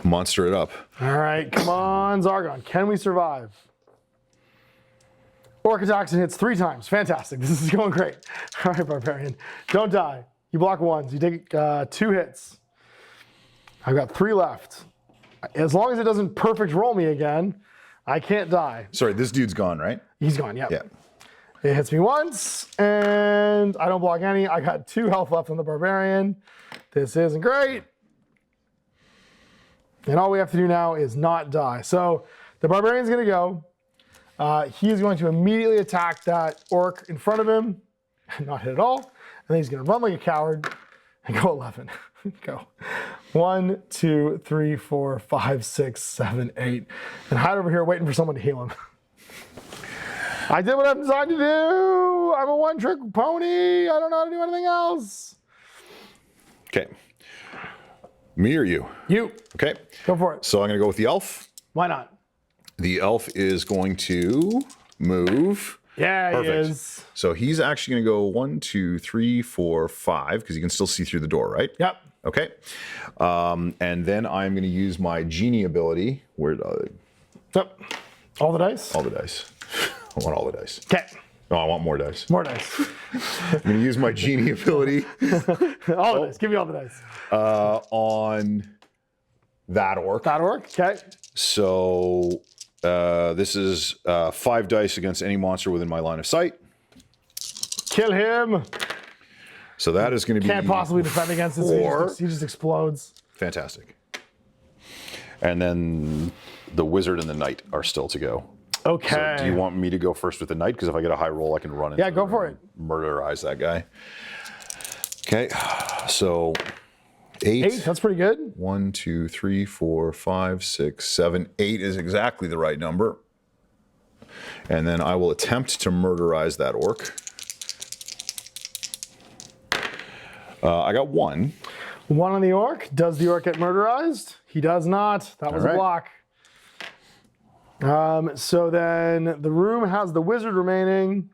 Monster it up. All right, come on, Zargon. Can we survive? Orc attacks and hits 3 times. Fantastic. This is going great. All right, Barbarian. Don't die. You block 1s. You take 2 hits. I've got 3 left. As long as it doesn't perfect roll me again, I can't die. Sorry, this dude's gone, right? He's gone, yep. Yeah. It hits me once, and I don't block any. I got 2 health left on the Barbarian. This isn't great. And all we have to do now is not die. So the Barbarian's going to go. He's going to immediately attack that orc in front of him, and not hit at all. And then he's going to run like a coward and go 11. Go. 1, 2, 3, 4, 5, 6, 7, 8. And hide over here waiting for someone to heal him. I did what I'm designed to do. I'm a one-trick pony. I don't know how to do anything else. Okay. Me or you? You. Okay. Go for it. So I'm going to go with the elf. Why not? The elf is going to move. Yeah, Perfect. he is. So he's actually going to go 1, 2, 3, 4, 5, because you can still see through the door, right? Yep. Okay. And then I'm going to use my genie ability. Yep. All the dice? All the dice. I want all the dice. Okay. No, I want more dice. More dice. I'm going to use my genie ability. All the dice. Give me all the dice. On that orc. That orc? Okay. So this is 5 dice against any monster within my line of sight. Kill him. So that is going to be Can't possibly defend against this. 4. He just explodes. Fantastic. And then the wizard and the knight are still to go. Okay. So do you want me to go first with the knight? Because if I get a high roll, I can run into Yeah, go for it. Murderize that guy. Okay. So 8. 8, that's pretty good. 1, 2, 3, 4, 5, 6, 7, 8 is exactly the right number. And then I will attempt to murderize that orc. I got 1. 1 on the orc. Does the orc get murderized? He does not. That was a block. So then the room has the wizard remaining.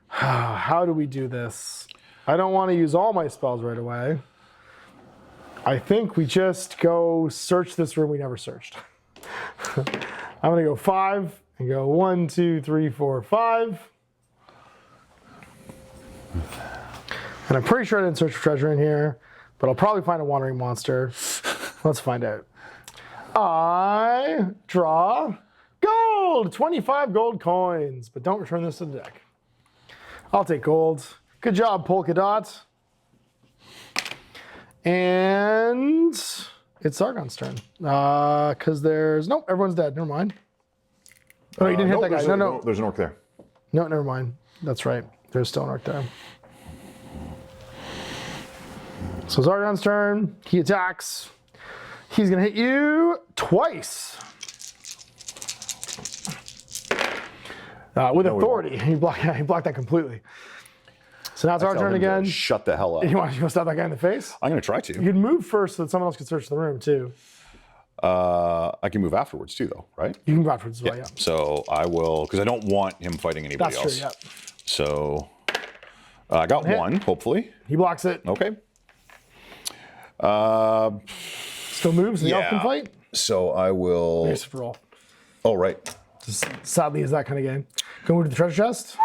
How do we do this? I don't want to use all my spells right away. I think we just go search this room we never searched. I'm gonna go 5 and go 1, 2, 3, 4, 5. And I'm pretty sure I didn't search for treasure in here, but I'll probably find a wandering monster. Let's find out. I draw gold, 25 gold coins, but don't return this to the deck. I'll take gold. Good job, Polka Dot. And it's Sargon's turn. Because nope, everyone's dead. Never mind. Oh, you didn't hit that guy. No. There's an orc there. No, never mind. That's right. There's still an orc there. So Zargon's turn. He attacks. He's going to hit you twice. With authority. He blocked that completely. So now it's our turn again. Shut the hell up. You want to go stab that guy in the face? I'm going to try to. You can move first so that someone else can search the room too. I can move afterwards too, though, right? You can move afterwards as well, yeah. So I will, because I don't want him fighting anybody else. That's true, yeah. So I got one, hopefully. He blocks it. Okay. Still moves, the elf can fight? So I will. Nice for roll. Oh, right. Sadly, is that kind of game. Go move to the treasure chest.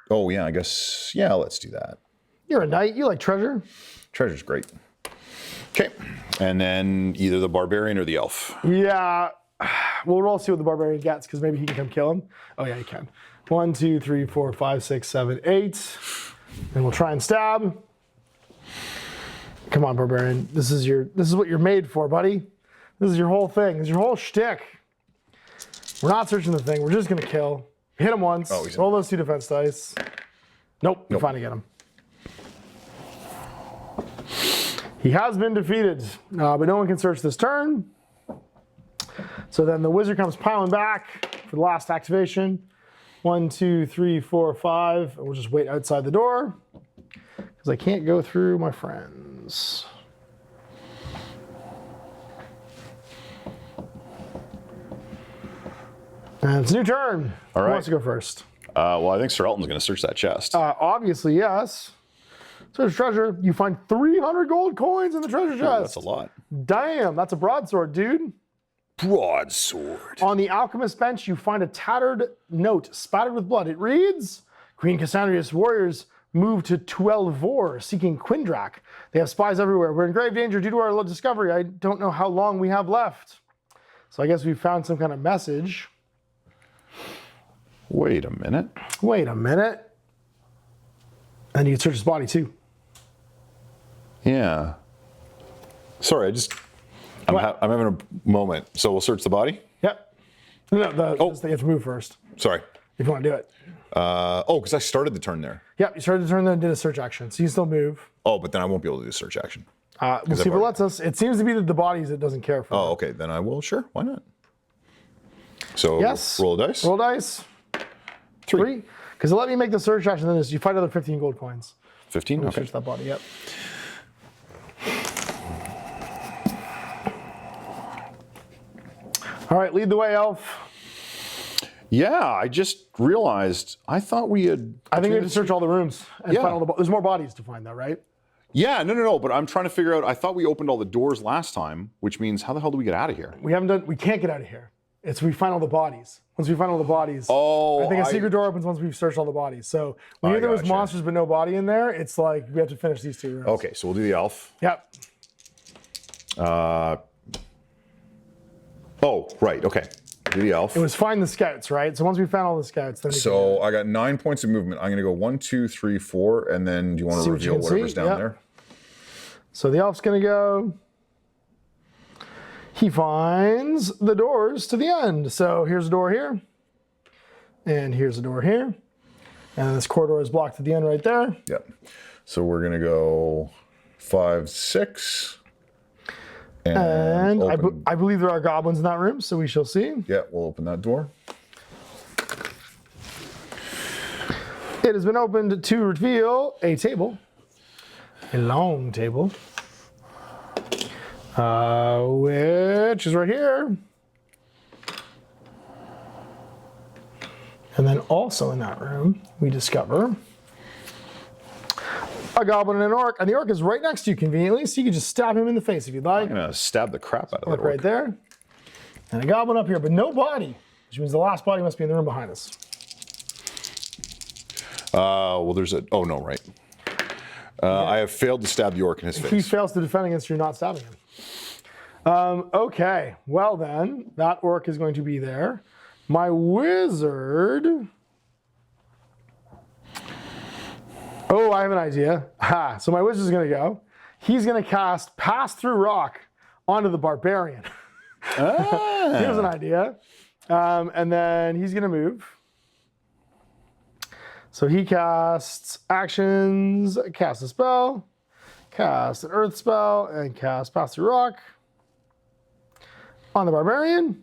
Oh, yeah, I guess. Yeah, let's do that. You're a knight. You like treasure. Treasure's great. Okay. And then either the barbarian or the elf. Yeah. We'll roll, see what the barbarian gets, because maybe he can come kill him. Oh, yeah, he can. 1, 2, 3, 4, 5, 6, 7, 8. And we'll try and stab. Come on, barbarian. This is what you're made for, buddy. This is your whole thing. This is your whole shtick. We're not searching the thing. We're just going to kill. Hit him once. Oh, roll those 2 defense dice. Nope. You're fine to get him. He has been defeated, but no one can search this turn. So then the wizard comes piling back for the last activation. 1, 2, 3, 4, 5. And we'll just wait outside the door because I can't go through my friends. And it's a new turn. All right. Who wants to go first? Well, I think Sir Elton's going to search that chest. Obviously, yes. Search treasure. You find 300 gold coins in the treasure chest. That's a lot. Damn, that's a broadsword, dude. Broadsword. On the alchemist bench, you find a tattered note spattered with blood. It reads, Queen Cassandria's warriors move to Tuelvor, seeking Quindrak. They have spies everywhere. We're in grave danger due to our discovery. I don't know how long we have left. So I guess we found some kind of message. Wait a minute. Wait a minute. And you can search his body too. Yeah. Sorry, I'm having a moment. So we'll search the body? Yep. No, you have to move first. Sorry. If you want to do it. Because I started the turn there. Yep, you started the turn, then did a search action. So you can still move. Oh, but then I won't be able to do a search action. We'll see if it lets us. It seems to be that the bodies it doesn't care for. Oh, okay. Then I will. Sure. Why not? So yes. Roll a dice. Roll dice. 3. Because it let me make the search action, then you find another 15 gold coins. 15? Okay. Search that body, yep. All right, lead the way, Elf. Yeah, I just realized, I thought we had... I think we have to search all the rooms and find all the... There's more bodies to find, though, right? Yeah, no, but I'm trying to figure out, I thought we opened all the doors last time, which means how the hell do we get out of here? We can't get out of here. We find all the bodies. Once we find all the bodies, I think a secret door opens once we've searched all the bodies. So we knew there was monsters but no body in there. It's like we have to finish these 2 rooms. Okay, so we'll do the elf. Yep. Oh, right, okay. Do the elf. It was find the scouts, right? So once we found all the scouts, then so I got 9 points of movement. I'm going to go 1, 2, 3, 4, and then do you want to reveal whatever's down there? So the elf's going to go. He finds the doors to the end. So here's a door here, and here's a door here, and this corridor is blocked at the end right there. Yep. So we're going to go 5, 6. And I believe there are goblins in that room, so we shall see. Yeah, we'll open that door. It has been opened to reveal a table, a long table, which is right here. And then also in that room, we discover a goblin and an orc, and the orc is right next to you conveniently, so you can just stab him in the face if you'd like. I'm gonna stab the crap out of that Orc orc. right there. And a goblin up here, but no body, which means the last body must be in the room behind us. Well, there's a. Oh no, right. I have failed to stab the orc in his face. He fails to defend against you not stabbing him. Okay, well then, that orc is going to be there. My wizard. Oh, I have an idea. Ha! So my wizard's going to go. He's going to cast Pass Through Rock onto the barbarian. Ah. Here's an idea. And then he's going to move. So he casts actions, cast a spell, cast an earth spell, and cast Pass Through Rock on the barbarian.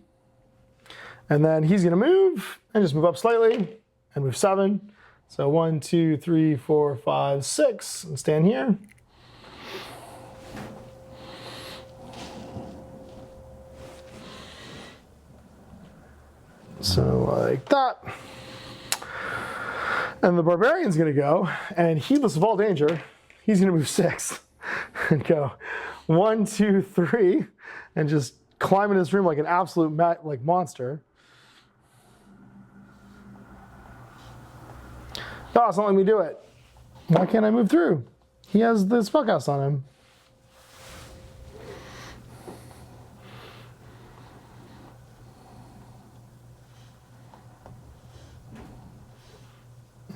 And then he's going to move and just move up slightly and move 7. So 1, 2, 3, 4, 5, 6, and stand here. So like that. And the barbarian's going to go, and heedless of all danger, he's going to move 6 and go 1, 2, 3, and just climb in this room like an absolute monster. Oh, it's not letting me do it. Why can't I move through? He has the spellcast on him.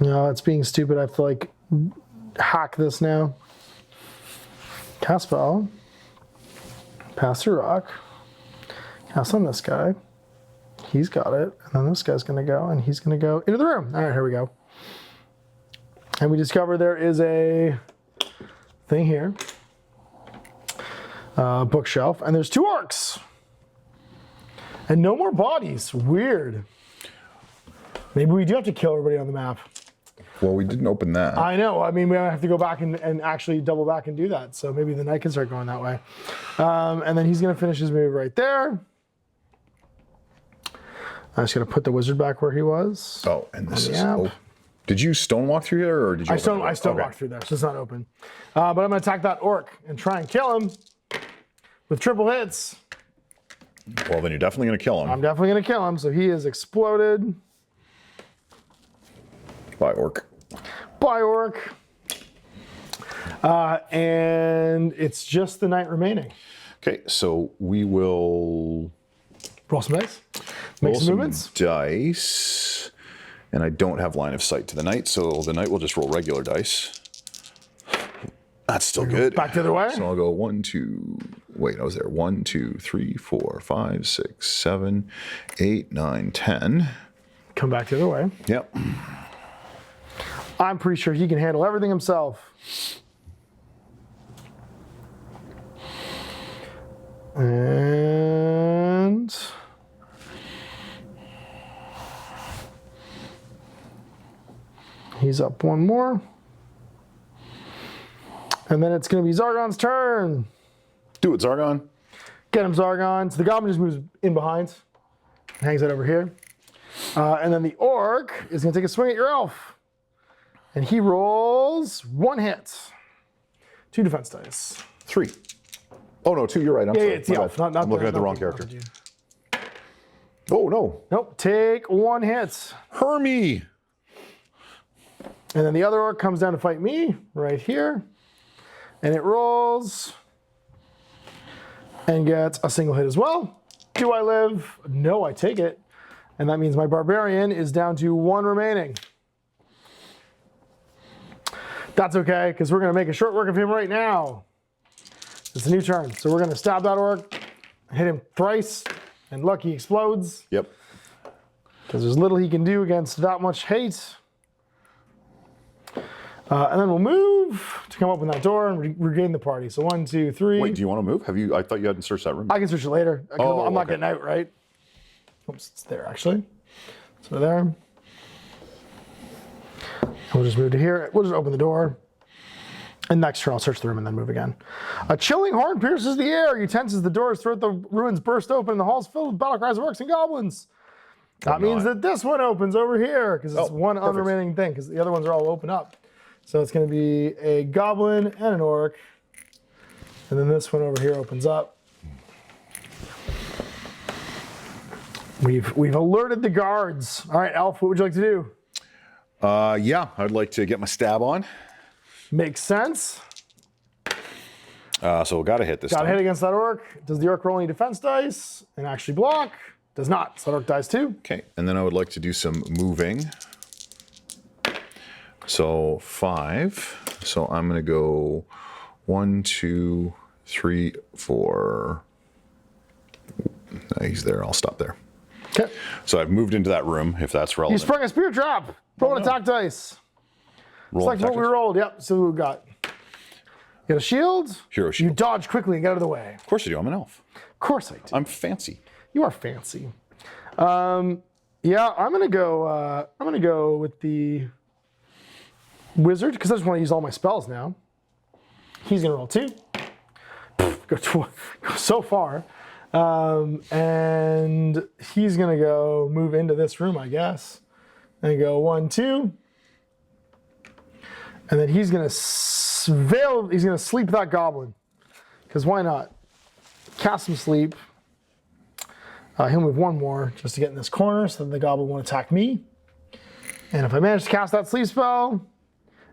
No, it's being stupid. I have to like hack this now. Cast spell. Pass through rock. Cast on this guy. He's got it. And then this guy's going to go, and he's going to go into the room. All right, here we go. And we discover there is a thing here. Bookshelf. And there's 2 orcs. And no more bodies. Weird. Maybe we do have to kill everybody on the map. Well, we didn't open that. I know. I mean, we have to go back and actually double back and do that. So maybe the knight can start going that way. And then he's going to finish his move right there. I'm just going to put the wizard back where he was. Oh, and this is. Oh, did you stonewalk through here, or did you? I stonewalked through there, so it's not open. But I'm going to attack that orc and try and kill him with triple hits. Well, then you're definitely going to kill him. I'm definitely going to kill him. So he is exploded. By orc. By orc. And it's just the knight remaining. Okay, so we will roll some dice. Make some movements. Dice. And I don't have line of sight to the knight, so the knight will just roll regular dice. That's still good. Back the other way. So I'll go 1, 2. Wait, I was there. 1, 2, 3, 4, 5, 6, 7, 8, 9, 10. Come back the other way. Yep. I'm pretty sure he can handle everything himself. And he's up 1 more. And then it's going to be Zargon's turn. Do it, Zargon. Get him, Zargon. So the goblin just moves in behind. Hangs out over here. And then the orc is going to take a swing at your elf. And he rolls 1 hit. 2 defense dice. 3. Oh, no, 2. You're right. I'm sorry. It's the elf. I'm looking at the wrong character. Oh, no. Nope. Take 1 hit. Hermie. And then the other orc comes down to fight me right here. And it rolls. And gets a single hit as well. Do I live? No, I take it. And that means my barbarian is down to 1 remaining. That's okay, because we're going to make a short work of him right now. It's a new turn. So we're going to stab that orc, hit him thrice, and look, he explodes. Yep. Because there's little he can do against that much hate. And then we'll move to come open that door and regain the party. So 1, 2, 3. Wait, do you want to move? I thought you hadn't searched that room. I can search it later. Oh, I'm not okay. getting out, right? Oops, it's there actually. So there. We'll just move to here. We'll just open the door. And next turn, I'll search the room and then move again. A chilling horn pierces the air. You tense as the doors throughout the ruins burst open and the halls filled with battle cries of orcs and goblins. That means that this one opens over here because it's one unremaining thing because the other ones are all open up. So it's going to be a goblin and an orc. And then this one over here opens up. We've alerted the guards. All right, Elf, what would you like to do? Yeah, I'd like to get my stab on. Makes sense. So we got to hit this Got to time. hit against that orc. Does the orc roll any defense dice and actually block? Does not. So that orc dies too. Okay, and then I would like to do some moving. So 5. So I'm going to go 1, 2, 3, 4. He's there. I'll stop there. Okay. So I've moved into that room, if that's You relevant. sprung a spear trap. Roll an attack dice. Roll Select what we rolled. Yep. So what we got. You got a shield. Hero You shield. dodge quickly and get out of the way. Of course I do. I'm an elf. Of course I do. I'm fancy. You are fancy. Yeah, I'm gonna go. I'm gonna go with the wizard because I just want to use all my spells now. He's gonna roll 2. Go so far, and he's gonna go move into this room, I guess, and go 1, 2, and then he's gonna He's gonna sleep that goblin because why not? Cast some sleep. He'll move 1 more just to get in this corner so that the goblin won't attack me. And if I manage to cast that sleep spell,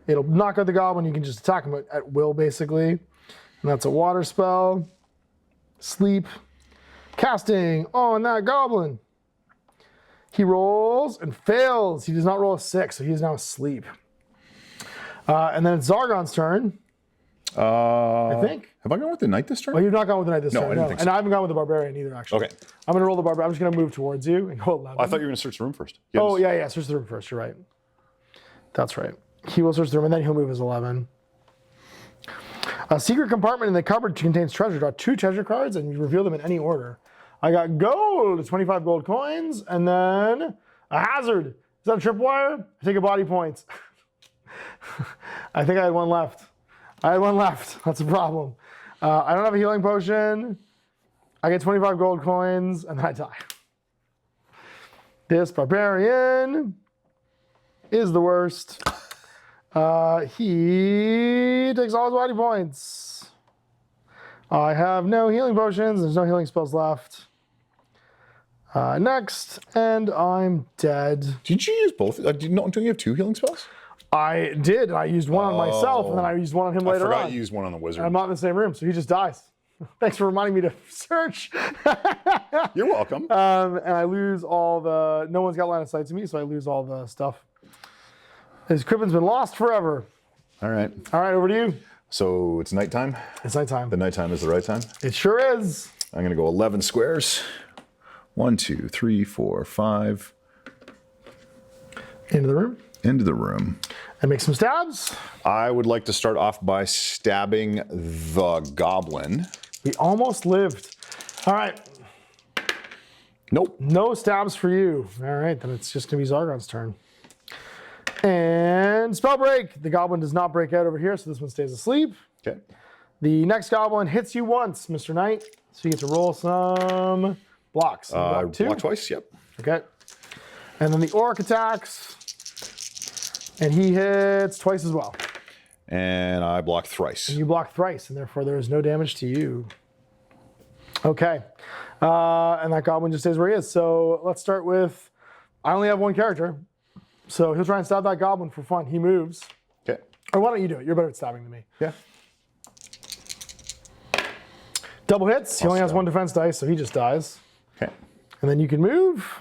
it'll knock out the goblin. You can just attack him at will, basically. And that's a water spell. Sleep. Casting on that goblin. He rolls and fails. He does not roll a 6, so he is now asleep. And then it's Zargon's turn, I think. Have I gone with the knight this turn? Oh, you've not gone with the knight this No, turn. I didn't think so. And I haven't gone with the barbarian either, actually. Okay. I'm going to roll the barbarian. I'm just going to move towards you and go 11. I thought you were going to search the room first. Oh, yeah. Search the room first. You're right. That's right. He will search the room, and then he'll move his 11. A secret compartment in the cupboard contains treasure. Draw 2 treasure cards, and you reveal them in any order. I got gold, 25 gold coins, and then a hazard. Is that a tripwire? I take a body point. I think I had 1 left. That's a problem. I don't have a healing potion. I get 25 gold coins, and then I die. This barbarian is the worst. He takes all his body points. I have no healing potions. There's no healing spells left. Next, and I'm dead. Did you use both? Don't you have 2 healing spells? I did. I used 1 on myself, and then I used 1 on him I later forgot on. you used 1 on the wizard. I'm not in the same room, so he just dies. Thanks for reminding me to search. You're welcome. And I lose all the. No one's got line of sight to me, so I lose all the stuff. His Crippen's been lost forever. All right. All right, over to you. So it's nighttime. It's nighttime. The nighttime is the right time. It sure is. I'm going to go 11 squares. 1, 2, 3, 4, 5. Into the room. Into the room. And make some stabs. I would like to start off by stabbing the goblin. We almost lived. All right. Nope. No stabs for you. All right, then it's just going to be Zargon's turn. And spell break. The goblin does not break out over here, so this one stays asleep. Okay. The next goblin hits you once, Mr. Knight. So you get to roll some blocks. You block 2. Block twice, yep. Okay. And then the orc attacks. And he hits twice as well. And I block thrice. You block thrice, and therefore there is no damage to you. Okay. And that goblin just stays where he is. So let's start with, I only have 1 character. So he'll try and stab that goblin for fun. He moves. Okay. Or why don't you do it? You're better at stabbing than me. Yeah. Double hits. He only has 1 defense dice, so he just dies. Okay. And then you can move.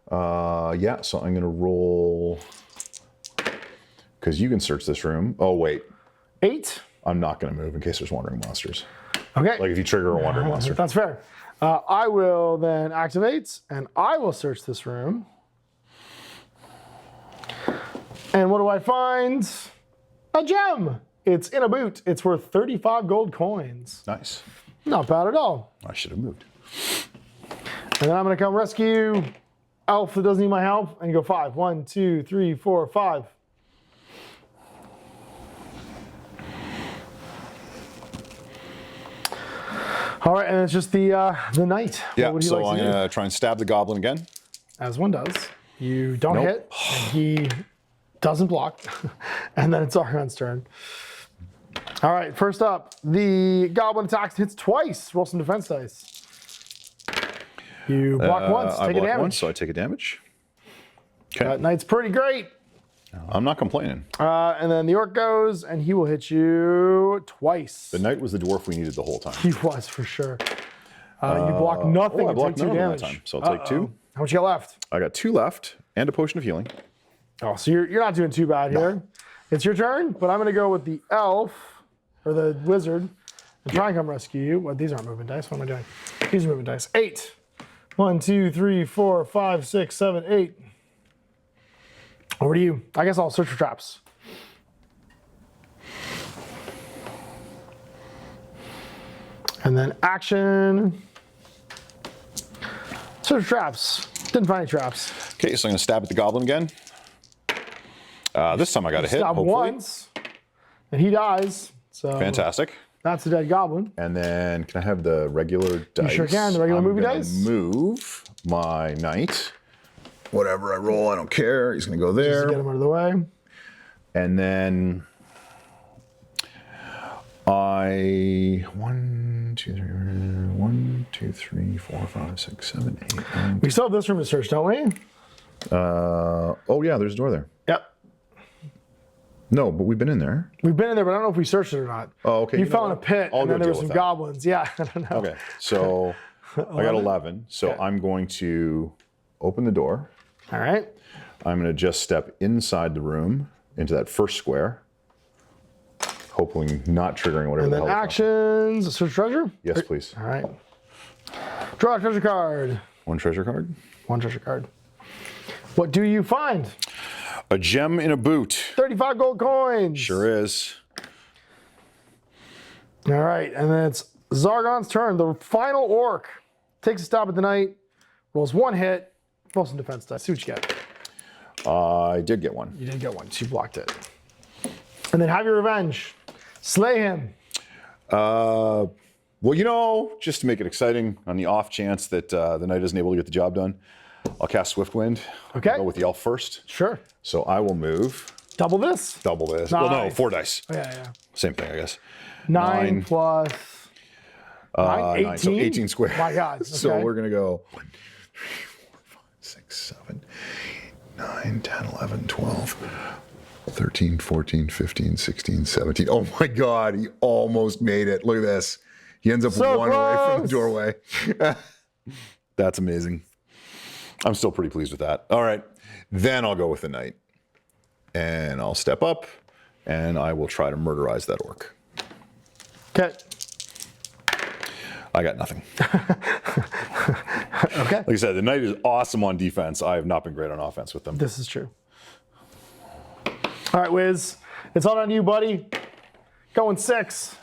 Yeah, so I'm going to roll, because you can search this room. Oh, wait. 8. I'm not going to move in case there's wandering monsters. Okay. Like if you trigger a wandering monster. That's fair. I will then activate, and I will search this room. And what do I find? A gem. It's in a boot. It's worth 35 gold coins. Nice. Not bad at all. I should have moved. And then I'm going to come rescue Elf that doesn't need my help and go 5. 1, 2, 3, 4, 5. All right, and it's just the knight. Yeah, What would you so like I'm to going to try and stab the goblin again. do? As one does. You don't Nope. hit, and he Doesn't block. And then it's Argon's turn. All right, first up, the goblin attacks, hits twice. Roll some defense dice. You block once, I take a block damage. once, so I take a damage. Okay. That knight's pretty great. I'm not complaining. And then the orc goes, and he will hit you twice. The knight was the dwarf we needed the whole time. He was, for sure. You block nothing I and blocked take 2 none of them damage. that time, so I'll take 2. How much you got left? I got 2 left and a potion of healing. Oh, so you're not doing too bad here. It's your turn, but I'm going to go with the elf, or the wizard, and try and come rescue you. What, these aren't moving dice. What am I doing? These are moving dice. 8. 1, 2, 3, 4, 5, 6, 7, 8. Over to you. I guess I'll search for traps. And then action. Search for traps. Didn't find any traps. Okay, so I'm going to stab at the goblin again. This time I got a hit, Stab hopefully. once, and he dies. So Fantastic. that's a dead goblin. And then can I have the regular dice? You sure can, the regular movie dice. Move my knight. Whatever I roll, I don't care. He's going to go there. Just get him out of the way. And then I 1, 2, 3, 1, 2, 3, 4, 5, 6, 7, 8, 9. We still have this room to search, don't we? Oh yeah, there's a door there. Yep. No, but we've been in there. We've been in there, but I don't know if we searched it or not. Oh, okay. You know fell in a what? pit, I'll and go then there were deal some with that. goblins. Yeah, I don't know. Okay, so I got 11. So Okay. I'm going to open the door. All right. I'm going to just step inside the room into that first square, hopefully not triggering whatever And the then hell. actions. Search treasure. Yes, please. All right. Draw a treasure card. 1 treasure card. 1 treasure card. What do you find? A gem in a boot. 35 gold coins. Sure is. All right, and then it's Zargon's turn. The final orc takes a stab at the knight, rolls 1 hit, roll some defense dice. See what you get. I did get one. You did get 1, so you blocked it. And then have your revenge. Slay him. Well, you know, just to make it exciting, on the off chance that the knight isn't able to get the job done, I'll cast Swiftwind. Okay. I'll go with the elf first. Sure. So I will move. Double this. Double this. Well, no, Nice. 4 dice. Oh, yeah. Same thing, I guess. 9 plus 9, 9, so 18 squares. My God. So okay. we're going to go 1, 2, 3, 4, 5, 6, 7, 8, 9, 10, 11, 12, 13, 14, 15, 16, 17. Oh my God, he almost made it. Look at this. He ends up So 1 away from the close. doorway. That's amazing. I'm still pretty pleased with that. All right, then I'll go with the knight. And I'll step up, and I will try to murderize that orc. Okay. I got nothing. Okay. Like I said, the knight is awesome on defense. I have not been great on offense with them. This is true. All right, Wiz. It's all on you, buddy. Going 6.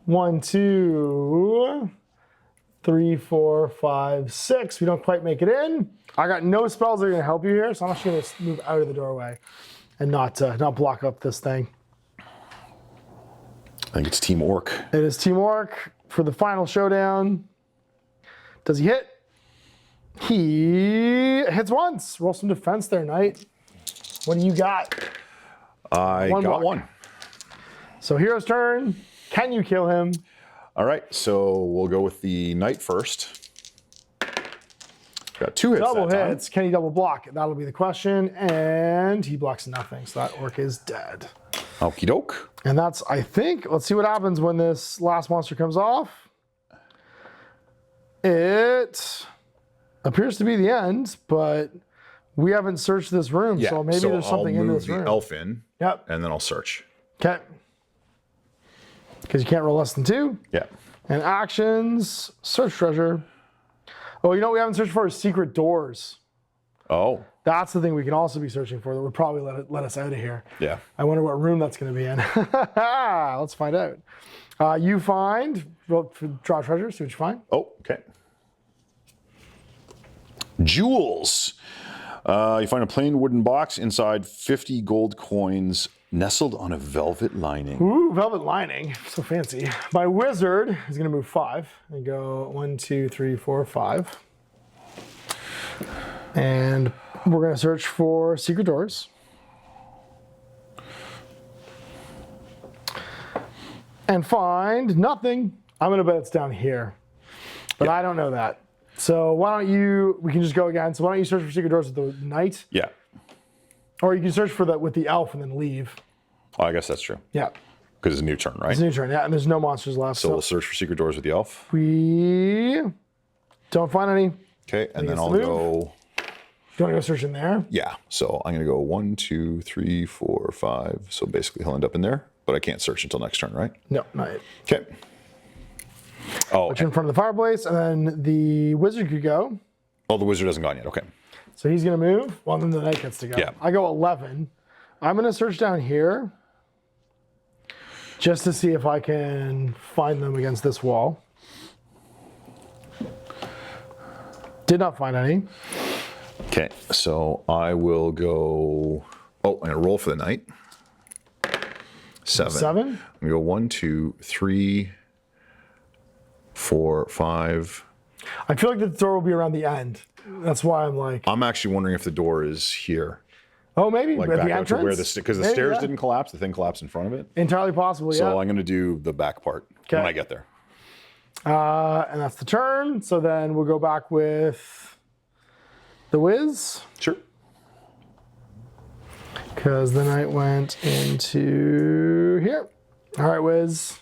1, 2, 3, 4, 5, 6. We don't quite make it in. I got no spells that are going to help you here, so I'm actually going to move out of the doorway and not block up this thing. I think it's Team Orc. It is Team Orc for the final showdown. Does he hit? He hits once. Roll some defense there, Knight. What do you got? I One got block. 1. So hero's turn. Can you kill him? All right, so we'll go with the knight first. Got 2 hits Double that time. hits. Can he double block? That'll be the question. And he blocks nothing. So that orc is dead. Okie doke. And that's, I think, let's see what happens when this last monster comes off. It appears to be the end, but we haven't searched this room. Yeah, So maybe there's something I'll in move this room. the elf in, Yep. and then I'll search. Okay. Because you can't roll less than 2. Yeah. And actions, search treasure. Oh, you know what we haven't searched for is secret doors. Oh, That's the thing we can also be searching for that would probably let us out of here. yeah. I wonder what room that's going to be in. Let's find out. You find, draw treasure, see what you find. Oh, okay. Jewels. You find a plain wooden box inside 50 gold coins nestled on a velvet lining. Ooh, velvet lining, so fancy. My wizard is going to move 5 and go 1, 2, 3, 4, 5. And we're going to search for secret doors. and find nothing. I'm gonna bet it's down here, but I don't know that. So why don't you? We can just go again. So why don't you search for secret doors with the knight? Yeah. Or you can search for with the elf and then leave. Oh, I guess that's true. Yeah. Because it's a new turn, right? It's a new turn. Yeah, and there's no monsters left. So we'll search for secret doors with the elf. We don't find any. Okay, and then I'll move. go. Do you want to go search in there? Yeah. So I'm gonna go 1, 2, 3, 4, 5. So basically he'll end up in there, but I can't search until next turn, right? No, not yet. Okay. Oh, Put you in front of the fireplace, and then the wizard could go. oh, the wizard hasn't gone yet. Okay. So he's gonna move. Well, then the knight gets to go. Yeah. I go 11. I'm gonna search down here just to see if I can find them against this wall. Did not find any. Okay. So I will go. Oh, I'm gonna roll for the knight. 7. 7. I'm gonna go 1, 2, 3, 4, 5. I feel like the door will be around the end. That's why I'm like, I'm actually wondering if the door is here, oh, maybe like at back the out to where entrance. because the Maybe, stairs yeah. didn't collapse. The thing collapsed in front of it. Entirely possible. So Yeah. I'm gonna do the back part when I get there. And that's the turn. So then we'll go back with the whiz. Sure. Because the knight went into here. All right, Wiz.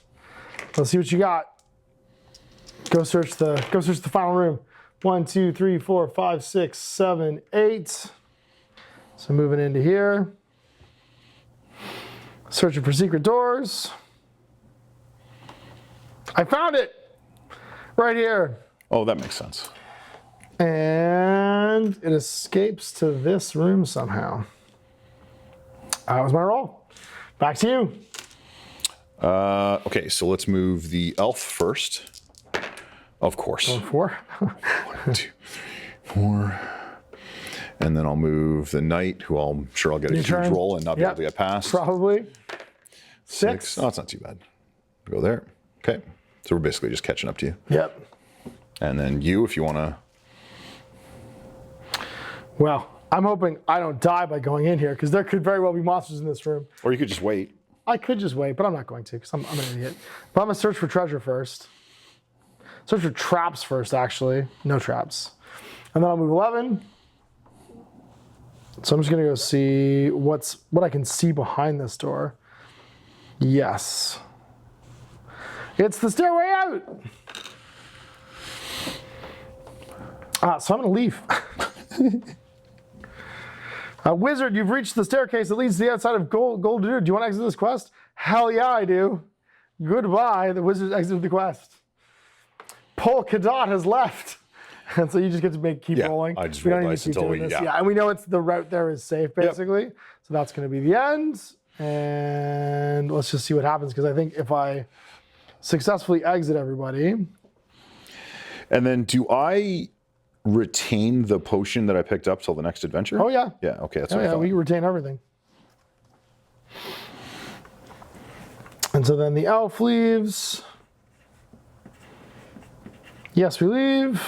Let's see what you got. Go search the final room. 1, 2, 3, 4, 5, 6, 7, 8. So moving into here. Searching for secret doors. I found it! Right here. Oh, that makes sense. And it escapes to this room somehow. That was my roll. Back to you. Okay, so let's move the elf first. Of course. 4. 1, 2, 3, 4. And then I'll move the knight, who I'm sure I'll get a huge turn. roll and not be able to get past. Probably. 6. 6. Oh, it's not too bad. Go there. Okay. So we're basically just catching up to you. Yep. And then you, if you want to. Well, I'm hoping I don't die by going in here because there could very well be monsters in this room. Or you could just wait. I could just wait, but I'm not going to because I'm an idiot. But I'm going to search for treasure first. Search for traps first, actually. No traps. And then I'll move 11. So I'm just going to go see what I can see behind this door. Yes. It's the stairway out. So I'm going to leave. Wizard, you've reached the staircase that leads to the outside of Golden. Do you want to exit this quest? Hell yeah, I do. Goodbye. The wizard exited the quest. Polka Dot has left. And so you just get to keep rolling. I just we roll don't need dice to keep until doing we, this. yeah. And we know it's the route there is safe, basically. So that's going to be the end. And let's just see what happens, because I think if I successfully exit everybody. And then do I retain the potion that I picked up till the next adventure? Oh, yeah. Yeah, okay, that's Oh, what I yeah, thought. we retain everything. And so then the elf leaves. Yes, we leave.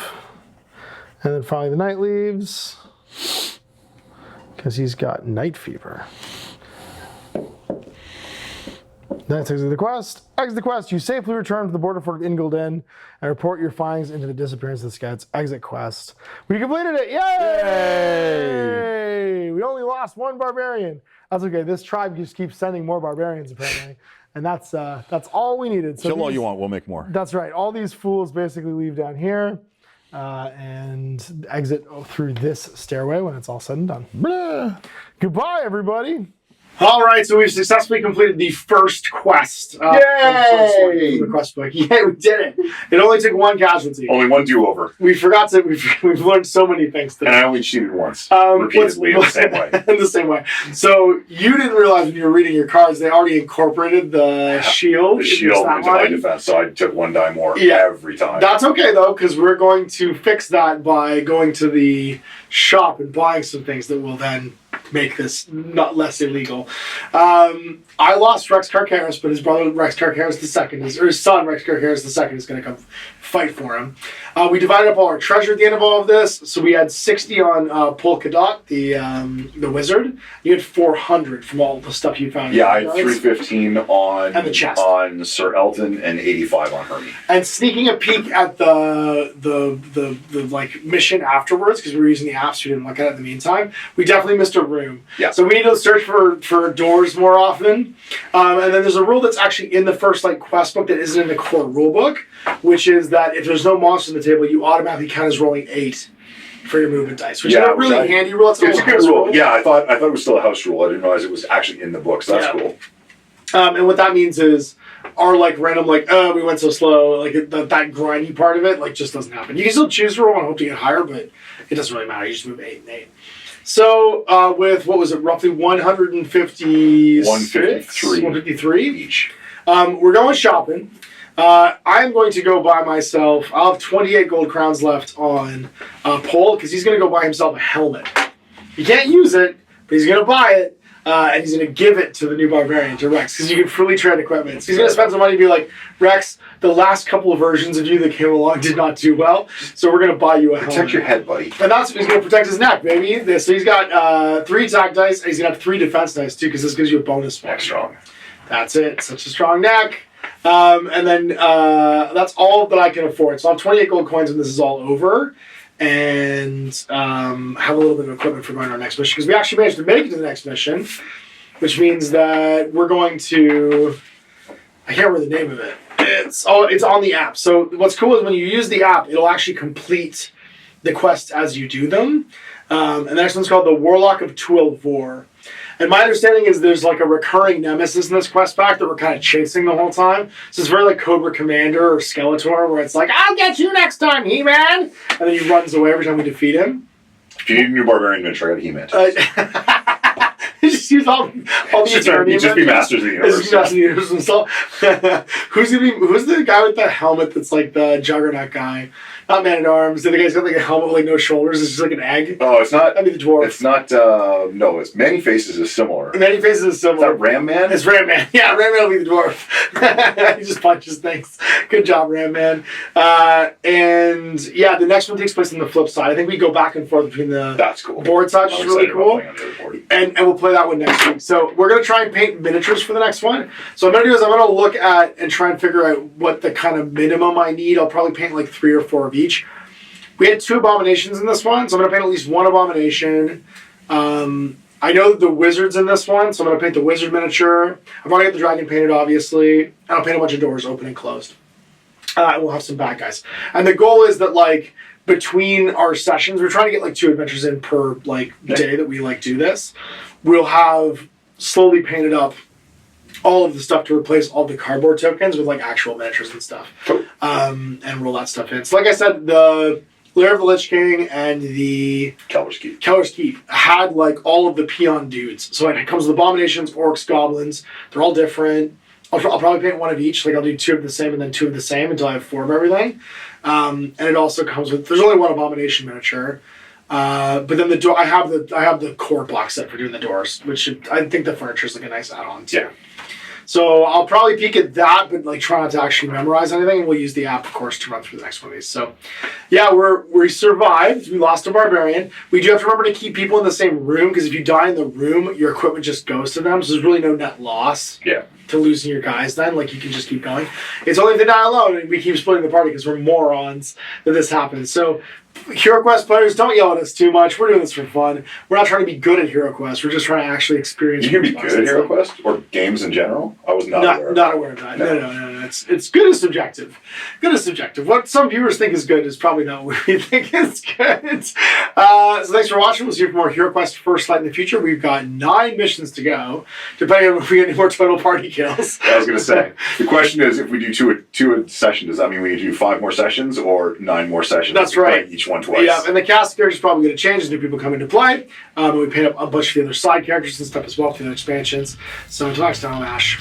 And then finally the knight leaves. Because he's got night fever. That's exit the quest. Exit the quest. You safely return to the border fort of In-Gulden and report your findings into the disappearance of the scouts. Exit quest. We completed it. Yay! We only lost 1 barbarian. That's okay. This tribe just keeps sending more barbarians, apparently. And that's all we needed. So Kill all you want, we'll make more. That's right. All these fools basically leave down here and exit through this stairway when it's all said and done. Blah. Goodbye, everybody. All right, so we've successfully completed the first quest. From the quest book. Yeah, we did it. It only took 1 casualty. Only one do-over. We forgot to. We've learned so many things today. And I only cheated once. Repeatedly in the same way. In the same way. So you didn't realize when you were reading your cards, they already incorporated the shield. The shield into my defense, so I took 1 die more every time. That's okay, though, because we're going to fix that by going to the shop and buying some things that will then make this not less illegal. I lost Rex Carcaris, but his brother Rex Carcaris II or his son Rex Carcaris II is going to come fight for him. We divided up all our treasure at the end of all of this, so we had 60 on Polkadot, the wizard. You had 400 from all the stuff you found. Yeah, I had 315 on and the chest. On Sir Elton and 85 on Hermie. And sneaking a peek at the like mission afterwards, because we were using the apps, we didn't look at it in the meantime. We definitely missed a room. Yeah. So we need to search for doors more often. And then there's a rule that's actually in the first like quest book that isn't in the core rule book, which is that if there's no monster on the table, you automatically count as rolling 8 for your movement dice, which is a really handy rule. It's a good rule. Yeah, I thought it was still a house rule. I didn't realize it was actually in the book, so that's cool. And what that means is our like random like, oh, we went so slow, like that grindy part of it like just doesn't happen. You can still choose to roll and hope to get higher, but it doesn't really matter. You just move 8 and 8. So with what was it, roughly 153 each. We're going shopping. I'm going to go buy myself. I'll have 28 gold crowns left on Paul because he's going to go buy himself a helmet. He can't use it, but he's going to buy it. And he's going to give it to the new barbarian, to Rex, because you can freely trade equipment. So he's going to spend some money and be like, Rex, the last couple of versions of you that came along did not do well, so we're going to buy you a helmet. Protect your head, buddy. And that's what he's going to protect his neck, baby. So he's got 3 attack dice, and he's going to have 3 defense dice, too, because this gives you a bonus. Neck strong. That's it. Such a strong neck. And then that's all that I can afford. So I'll have 28 gold coins when this is all over. And have a little bit of equipment for going to our next mission. Because we actually managed to make it to the next mission, which means that we're going to... I can't remember the name of it. It's on the app. So what's cool is when you use the app, it'll actually complete the quests as you do them. And the next one's called the Warlock of Tuelvor. And my understanding is there's like a recurring nemesis in this quest pack that we're kind of chasing the whole time. So it's very like Cobra Commander or Skeletor, where it's like, I'll get you next time, He-Man! And then he runs away every time we defeat him. If you need a new barbarian miniature, I got He-Man. Just use all the eternity. Just be Masters of the Universe. Just Masters of the Universe himself. Who's the guy with the helmet that's like the Juggernaut guy? Not Man-at-Arms. The guy's got like a helmet with like no shoulders. It's just like an egg. Oh, it's not. That'd be the dwarf. It's not. No, it's Many Faces is similar. Many Faces is similar. Is that Ram Man? It's Ram Man. Yeah, Ram Man will be the dwarf. He just punches things. Good job, Ram Man. And yeah, the next one takes place on the flip side. I think we go back and forth between the That's cool. board sides, which is really cool. And we'll play that one next week. So we're going to try and paint miniatures for the next one. So what I'm going to do is I'm going to look at and try and figure out what the kind of minimum I need. I'll probably paint like 3 or 4 of each. We had 2 abominations in this one, so I'm going to paint at least 1 abomination. I know that the wizard's in this one, so I'm going to paint the wizard miniature. I've already got the dragon painted, obviously. And I'll paint a bunch of doors open and closed. We'll have some bad guys. And the goal is that, like, between our sessions, we're trying to get, like, 2 adventures in per, like, day that we, like, do this. We'll have slowly painted up all of the stuff to replace all the cardboard tokens with, like, actual miniatures and stuff. Cool. And roll that stuff in. So, like I said, the Lair of the Lich King and the Keller's Keep had like all of the peon dudes. So it comes with abominations, orcs, goblins. They're all different. I'll probably paint 1 of each. Like I'll do 2 of the same and then 2 of the same until I have 4 of everything. And it also comes with, there's only 1 abomination miniature. But then the door, I have the core box set for doing the doors, which I think the furniture is like a nice add-on too. Yeah. So I'll probably peek at that, but like try not to actually memorize anything. And we'll use the app, of course, to run through the next one of these. So yeah, we survived. We lost a barbarian. We do have to remember to keep people in the same room, because if you die in the room, your equipment just goes to them. So there's really no net loss. Yeah. To losing your guys then. Like you can just keep going. It's only if they die alone and we keep splitting the party because we're morons that this happens. So Heroquest players, don't yell at us too much. We're doing this for fun. We're not trying to be good at Heroquest. We're just trying to actually experience. You can be good at Heroquest or games in general. I was not aware of that. Not aware of that. No. It's good as subjective. Good as subjective. What some viewers think is good is probably not what we think is good. So thanks for watching. We'll see you for more Heroquest First Light in the future. We've got 9 missions to go, depending on if we get any more total party kills. I was going to say, the question is, if we do two a session, does that mean we need to do 5 more sessions or 9 more sessions? That's right. Each one twice. Yeah, and the cast character is probably going to change as new people come into play. And we paint up a bunch of the other side characters and stuff as well for the expansions. So until next time, I'm Ash.